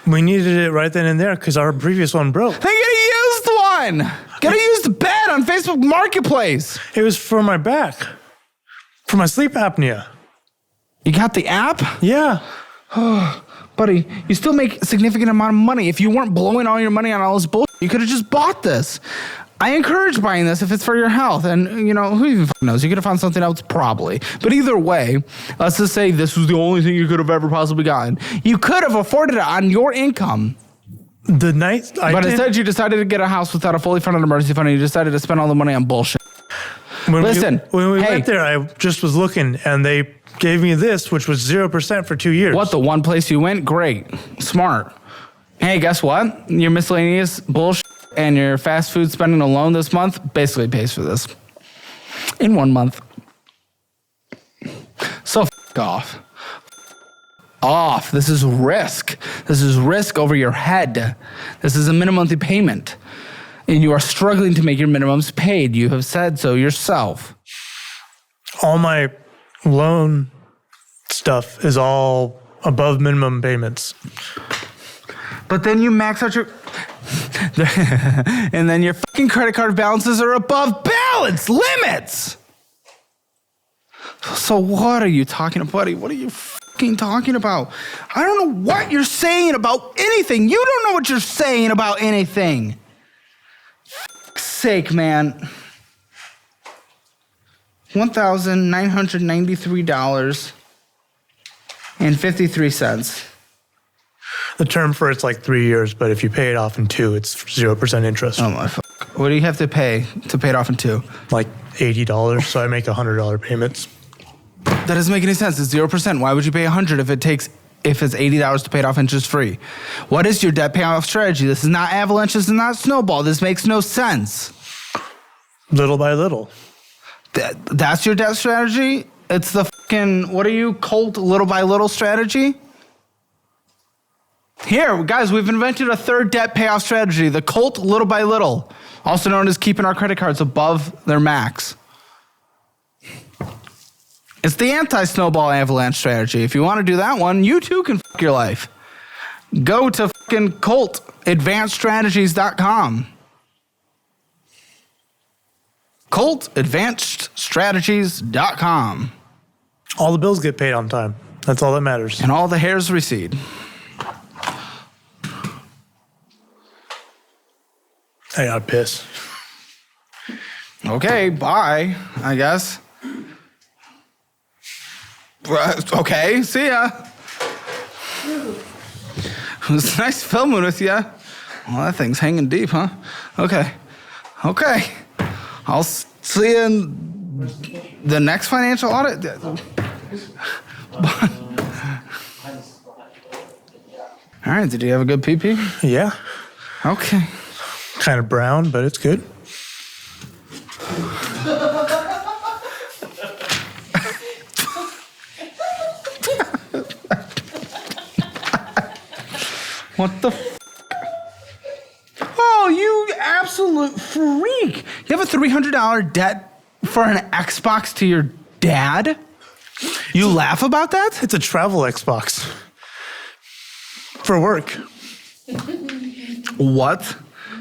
We needed it right then and there because our previous one broke. Then get a used one. Get a used bed on Facebook Marketplace. It was for my back, for my sleep apnea. You got the app? Yeah. Buddy, you still make a significant amount of money. If you weren't blowing all your money on all this bullshit, you could have just bought this. I encourage buying this if it's for your health. And, who even knows? You could have found something else probably. But either way, let's just say this was the only thing you could have ever possibly gotten. You could have afforded it on your income. Instead you decided to get a house without a fully funded emergency fund, and you decided to spend all the money on bullshit. When we went there, I just was looking, and they gave me this, which was 0% for 2 years. What, the one place you went? Great. Smart. Hey, guess what? Your miscellaneous bullshit and your fast food spending alone this month basically pays for this in 1 month. So off. Off. This is risk. This is risk over your head. This is a minimum monthly payment. And you are struggling to make your minimums paid. You have said so yourself. All my loan stuff is all above minimum payments. But then you max out your... and then your fucking credit card balances are above balance limits. So what are you talking about, buddy? What are you fucking talking about? I don't know what you're saying about anything. You don't know what you're saying about anything. Fuck's sake, man. $1,993.53. The term for it's like 3 years, but if you pay it off in 2, it's 0% interest. Oh my fuck. What do you have to pay it off in 2? Like $80, so I make $100 payments. That doesn't make any sense. It's 0%. Why would you pay $100 if it's $80 to pay it off interest free? What is your debt payoff strategy? This is not avalanche. This is not snowball. This makes no sense. Little by little. That's your debt strategy? It's the fucking, what are you, Colt little by little strategy? Here, guys, we've invented a third debt payoff strategy, the Colt little by little, also known as keeping our credit cards above their max. It's the anti-snowball avalanche strategy. If you want to do that one, you too can fuck your life. Go to fucking coltadvancedstrategies.com. coltadvancedstrategies.com. All the bills get paid on time. That's all that matters. And all the hairs recede. I gotta piss. Okay, bye, I guess. Okay, see ya. It was nice filming with you. Well, that thing's hanging deep, huh? Okay. I'll see you in the next financial audit. All right, did you have a good pee-pee? Yeah. Okay. Kind of brown, but it's good. What the Oh, you absolute freak. You have a $300 debt for an Xbox to your dad? You laugh about that? It's a travel Xbox. For work. What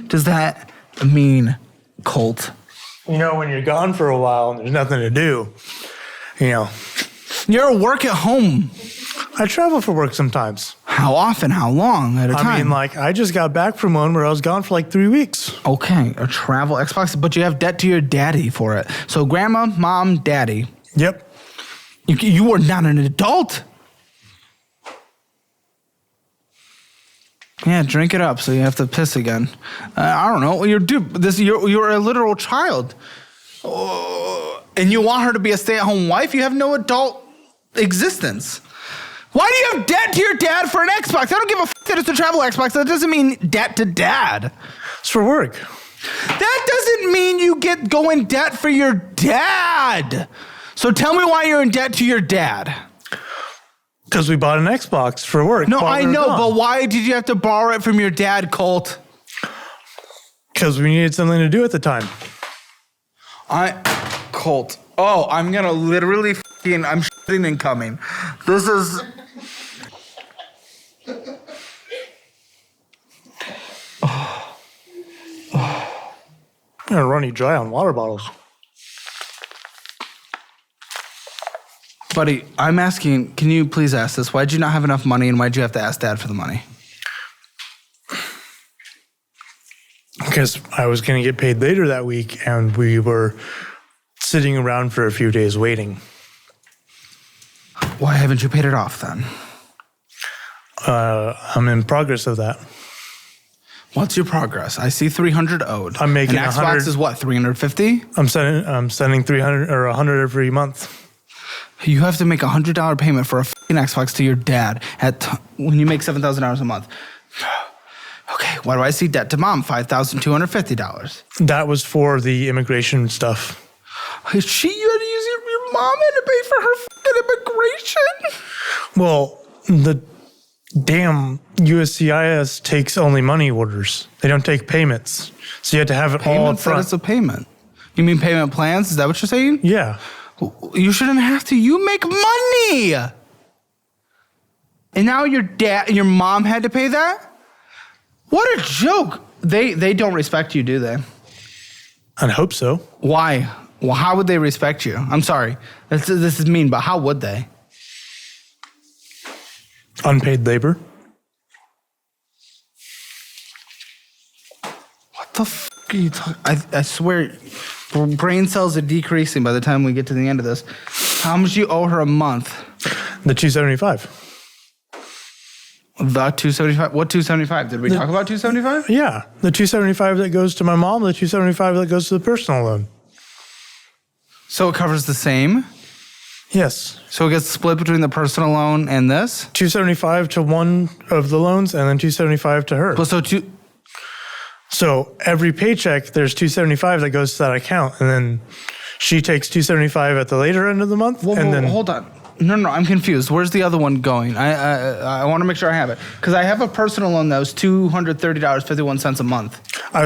does that mean, Colt? You know, when you're gone for a while and there's nothing to do, you know. You're at work at home. I travel for work sometimes. How often? How long at a time? I mean, like, I just got back from one where I was gone for like 3 weeks. Okay, a travel Xbox, but you have debt to your daddy for it. So grandma, mom, daddy. Yep. You are not an adult. Yeah, drink it up so you have to piss again. I don't know. You're a literal child. And you want her to be a stay-at-home wife? You have no adult existence. Why do you have debt to your dad for an Xbox? I don't give a that it's a travel Xbox. That doesn't mean debt to dad. It's for work. That doesn't mean you go in debt for your dad. So tell me why you're in debt to your dad. Because we bought an Xbox for work. No, I know, but why did you have to borrow it from your dad, Colt? Because we needed something to do at the time. Colt. Oh, I'm gonna literally I'm shitting and coming. This is... I'm gonna run you dry on water bottles. Buddy, I'm asking, can you please ask this? Why'd you not have enough money and why'd you have to ask Dad for the money? Because I was going to get paid later that week and we were sitting around for a few days waiting. Why haven't you paid it off then? I'm in progress of that. What's your progress? I see 300 owed. I'm making Xbox 100. is what, 350? I'm sending 300 or 100 every month. You have to make a $100 payment for a fucking Xbox to your dad when you make $7,000 a month. Okay. Okay, why do I see debt to mom? $5,250. That was for the immigration stuff. You had to use your mom had to pay for her fucking immigration? Well, the damn USCIS takes only money orders. They don't take payments. So you have to have it all up front. It's a payment. You mean payment plans? Is that what you're saying? Yeah. You shouldn't have to. You make money. And now your mom had to pay that? What a joke. They don't respect you, do they? I hope so. Why? Well, how would they respect you? I'm sorry. This is mean, but how would they? Unpaid labor. What the f*** are you talking? I swear, brain cells are decreasing by the time we get to the end of this. How much do you owe her a month? The $275. The $275? What $275? Did we talk about $275? Yeah. The $275 that goes to my mom, the $275 that goes to the personal loan. So it covers the same? Yes. So it gets split between the personal loan and this? $275 to one of the loans and then $275 to her. Well, So every paycheck, there's $275 that goes to that account, and then she takes $275 at the later end of the month. Then hold on. No, I'm confused. Where's the other one going? I want to make sure I have it. Because I have a personal loan that was $230.51 a month. I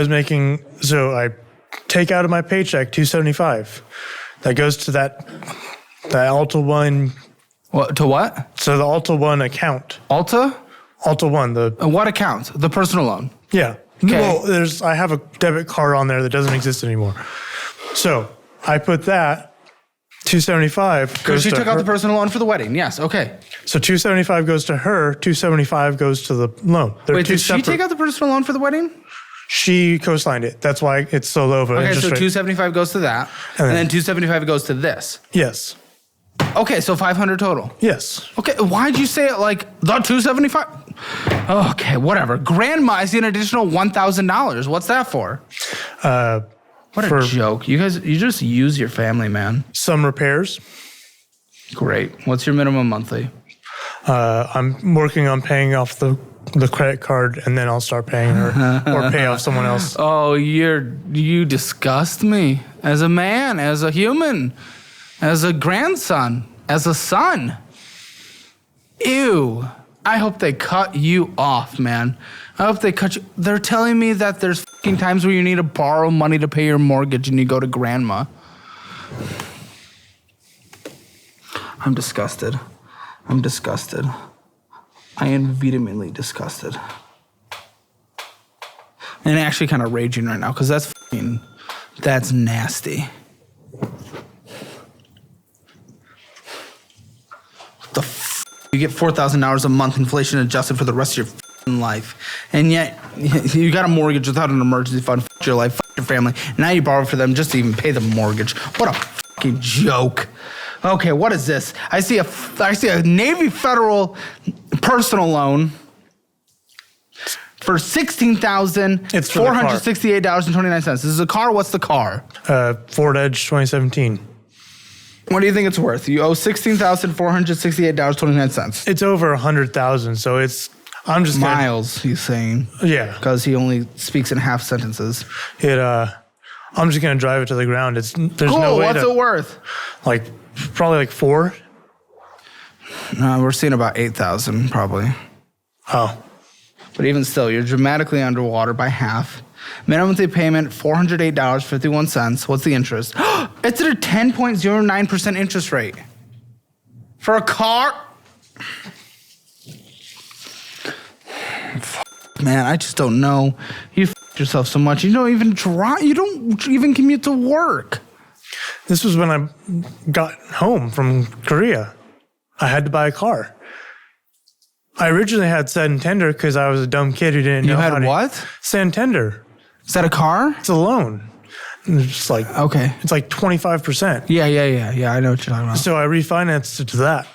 take out of my paycheck $275. That goes to that Alta One. What, to what? So the Alta One account. Alta One. What account? The personal loan. Yeah. Okay. Well, I have a debit card on there that doesn't exist anymore. So I put that $275. Because she took out the personal loan for the wedding. Yes. Okay. So $275 goes to her. $275 goes to the loan. Wait, did she take out the personal loan for the wedding? She co-signed it. That's why it's so low of an interest rate. So $275 goes to that, and then $275 goes to this. Yes. Okay, so $500 total. Yes. Okay, why'd you say it like the $275? Okay, whatever. Grandma, I see an additional $1,000. What's that for? What a joke. You just use your family, man. Some repairs. Great. What's your minimum monthly? I'm working on paying off the credit card, and then I'll start paying her or pay off someone else. Oh, you disgust me as a man, as a human, as a grandson, as a son. Ew. I hope they cut you off, man. I hope they cut you. They're telling me that there's fucking times where you need to borrow money to pay your mortgage and you go to grandma. I'm disgusted. I am vehemently disgusted. And actually kind of raging right now because that's nasty. What the f? You get $4,000 a month inflation adjusted for the rest of your life. And yet you got a mortgage without an emergency fund. F your life, f your family. Now you borrow for them just to even pay the mortgage. What a fucking joke. Okay, what is this? I see a Navy Federal personal loan for $16,468.29. This is a car. What's the car? Ford Edge 2017. What do you think it's worth? You owe $16,468.29. It's over 100,000, so I'm just miles. He's saying. Yeah, because he only speaks in half sentences. I'm just gonna drive it to the ground. There's cool. No way. What's it worth? Probably like 4. No, we're seeing about 8,000 probably. Oh. But even still, you're dramatically underwater by half. Minimum monthly payment, $408.51. What's the interest? It's at a 10.09% interest rate. For a car? Man, I just don't know. You yourself so much. You don't even drive. You don't even commute to work. This was when I got home from Korea. I had to buy a car. I originally had Santander because I was a dumb kid who didn't know how to... You had what? Santander. Is that a car? It's a loan. And it's like... Okay. It's like 25%. Yeah. I know what you're talking about. So I refinanced it to that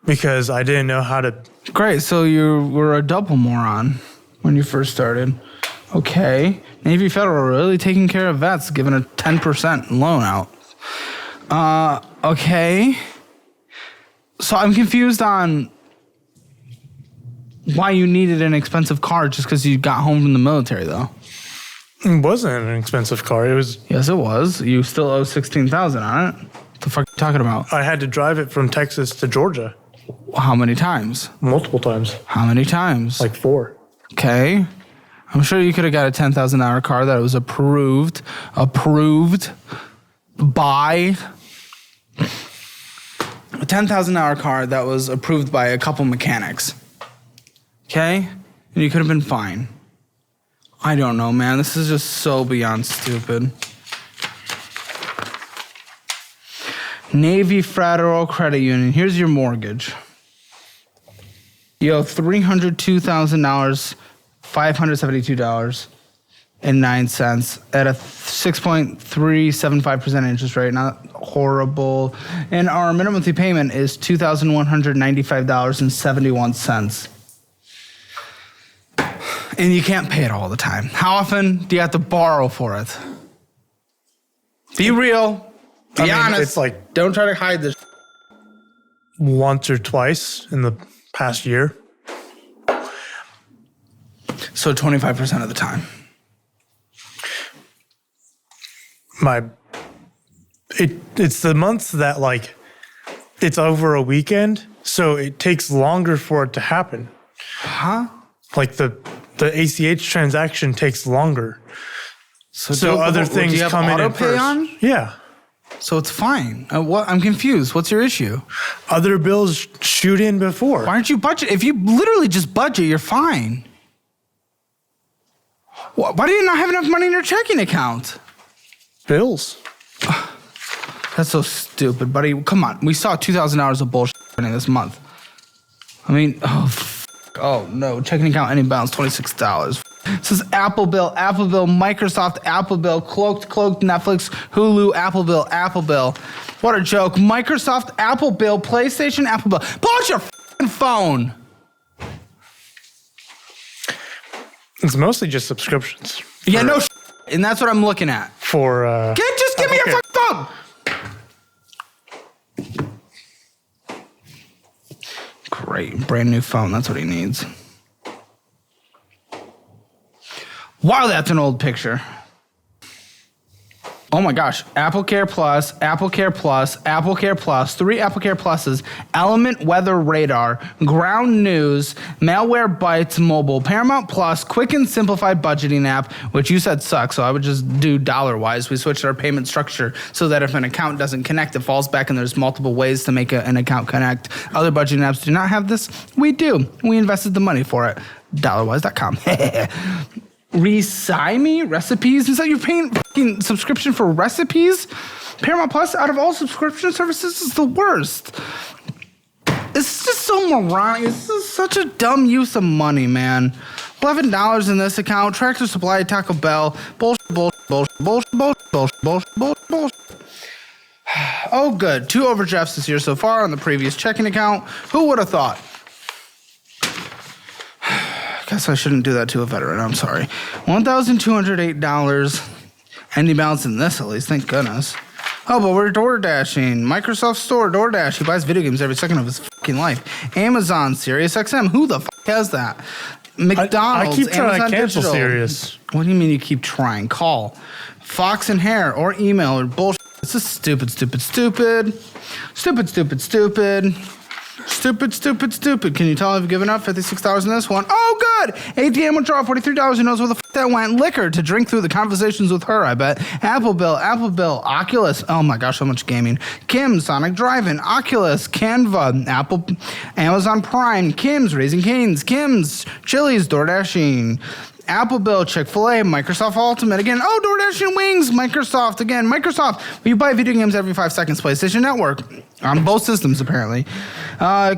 because I didn't know how to... Great. So you were a double moron when you first started. Okay. Navy Federal really taking care of vets, giving a 10% loan out. Okay. So I'm confused on why you needed an expensive car just because you got home from the military, though. It wasn't an expensive car. It was. Yes, it was. You still owe $16,000 on it. What the fuck are you talking about? I had to drive it from Texas to Georgia. How many times? Multiple times. How many times? Like 4. Okay. I'm sure you could have got a $10,000 car that was approved by a $10,000 car that was approved by a couple mechanics. Okay? And you could have been fine. I don't know, man. This is just so beyond stupid. Navy Federal Credit Union. Here's your mortgage. You owe $302,000, $572.09 at a 6.375% interest rate. Not horrible. And our minimum monthly payment is $2,195.71. And you can't pay it all the time. How often do you have to borrow for it? Be real. Be honest. It's like, don't try to hide this. Once or twice in the past year. So 25% of the time. It's the months that like it's over a weekend, so it takes longer for it to happen. Huh? Like the ACH transaction takes longer. So other things come in first. On? Yeah. So it's fine. I'm confused. What's your issue? Other bills shoot in before. Why aren't you budget? If you literally just budget, you're fine. Why do you not have enough money in your checking account? Bills. That's so stupid, buddy. Come on. We saw $2,000 of bullshit this month. I mean, oh no. Checking account ending balance $26. This is Apple Bill, Microsoft, Apple Bill, Cloaked, Netflix, Hulu, Apple Bill. What a joke. Microsoft, Apple Bill, PlayStation, Apple Bill. Pull out your f***ing phone. It's mostly just subscriptions. Yeah, no shit. And that's what I'm looking at. For, just give me your fucking phone. Great. Brand new phone. That's what he needs. Wow, that's an old picture. Oh my gosh. Apple Care Plus, 3 Apple Care Pluses, Element Weather Radar, Ground News, Malware Bytes Mobile, Paramount Plus, Quick and Simplified Budgeting app, which you said sucks, so I would just do dollar-wise. We switched our payment structure so that if an account doesn't connect, it falls back and there's multiple ways to make an account connect. Other budgeting apps do not have this. We do. We invested the money for it. Dollarwise.com. Resime recipes? Is that you're paying fucking subscription for recipes? Paramount Plus, out of all subscription services, is the worst. It's just so moronic. This is such a dumb use of money, man. $11 in this account. Tractor Supply, Taco Bell. Bullshit. Oh, good. 2 overdrafts this year so far on the previous checking account. Who would have thought? Guess I shouldn't do that to a veteran. I'm sorry. $1,208. Ending balance in this, at least. Thank goodness. Oh, but we're door dashing. Microsoft Store, DoorDash. He buys video games every second of his fucking life. Amazon, SiriusXM. Who the fuck has that? McDonald's. I keep trying Amazon to cancel Digital. Sirius. What do you mean you keep trying? Call. Fox and Hair or email or bullshit. This is stupid. Stupid. Can you tell I've given up $56 in this one? Oh, good. ATM withdrawal, $43. Who knows where the f*** that went? Liquor to drink through the conversations with her, I bet. Apple Bill, Oculus. Oh my gosh, so much gaming. Kim, Sonic Drive-In, Oculus, Canva, Amazon Prime, Kim's, Raising Cane's, Kim's, Chili's, DoorDashing. Apple Bill, Chick-fil-A, Microsoft Ultimate. Again, DoorDash Wings, Microsoft. Again, Microsoft. You buy video games every 5 seconds. PlayStation Network. On both systems, apparently.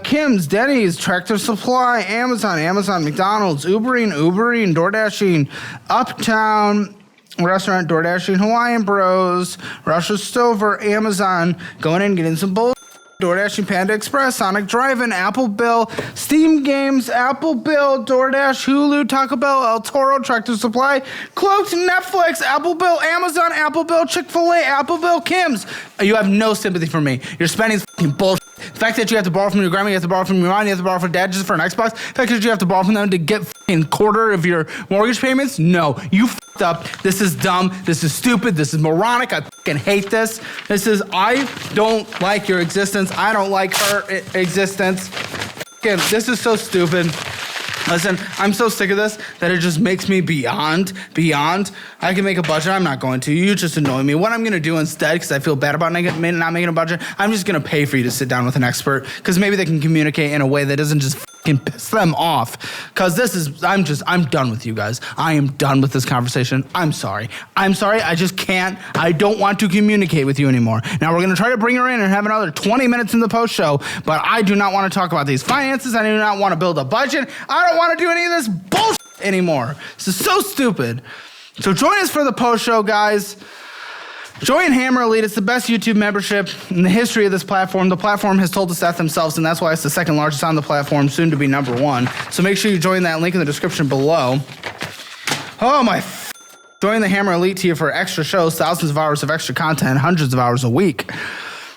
Kim's, Denny's, Tractor Supply, Amazon, McDonald's, Ubering, DoorDashing, Uptown Restaurant, DoorDashing, Hawaiian Bros, Russia Stover, Amazon. Going in, getting some bull. DoorDash, Panda Express, Sonic Drive-In, Apple Bill, Steam Games, Apple Bill, DoorDash, Hulu, Taco Bell, El Toro, Tractor Supply, Cloaked, Netflix, Apple Bill, Amazon, Apple Bill, Chick-fil-A, Apple Bill, Kim's. You have no sympathy for me. Your spending's fucking bullshit. The fact that you have to borrow from your grandma, you have to borrow from your mom, you have to borrow from dad just for an Xbox. The fact that you have to borrow from them to get fucking quarter of your mortgage payments. No, you fucked up. This is dumb. This is stupid. This is moronic. I fucking hate this. I don't like your existence. I don't like her existence. Fucking, this is so stupid. Listen, I'm so sick of this that it just makes me beyond. I can make a budget. I'm not going to. You just annoy me. What I'm going to do instead, because I feel bad about not making a budget, I'm just going to pay for you to sit down with an expert, because maybe they can communicate in a way that doesn't just fucking piss them off. Because I'm done with you guys. I am done with this conversation. I'm sorry. I just can't. I don't want to communicate with you anymore. Now, we're going to try to bring her in and have another 20 minutes in the post show, but I do not want to talk about these finances. I do not want to build a budget. I don't want to do any of this bullshit anymore. This is so stupid. So join us for the post show, guys. Join Hammer Elite. It's the best YouTube membership in the history of this platform. The platform has told us that themselves, and that's why it's the second largest on the platform, soon to be number one. So make sure you join that link in the description below. Oh my join the Hammer Elite tier for extra shows, thousands of hours of extra content, hundreds of hours a week.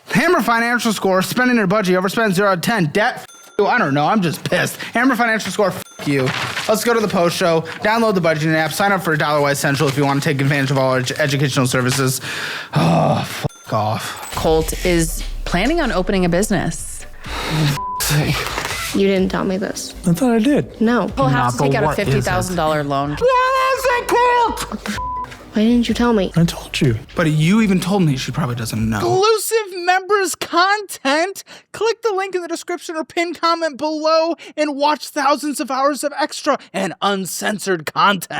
Hammer Financial Score, spending your budget, overspend 0 to 10, debt, I don't know, I'm just pissed. Hammer Financial Score, you. Let's go to the post show, download the budgeting app, sign up for $1 Central if you want to take advantage of all our educational services. Oh, fuck off. Colt is planning on opening a business. You didn't tell me this. I thought I did. No. He'll have to take out a $50,000 loan. Why didn't you tell me? I told you. But you even told me. She probably doesn't know. Exclusive members content. Click the link in the description or pinned comment below and watch thousands of hours of extra and uncensored content.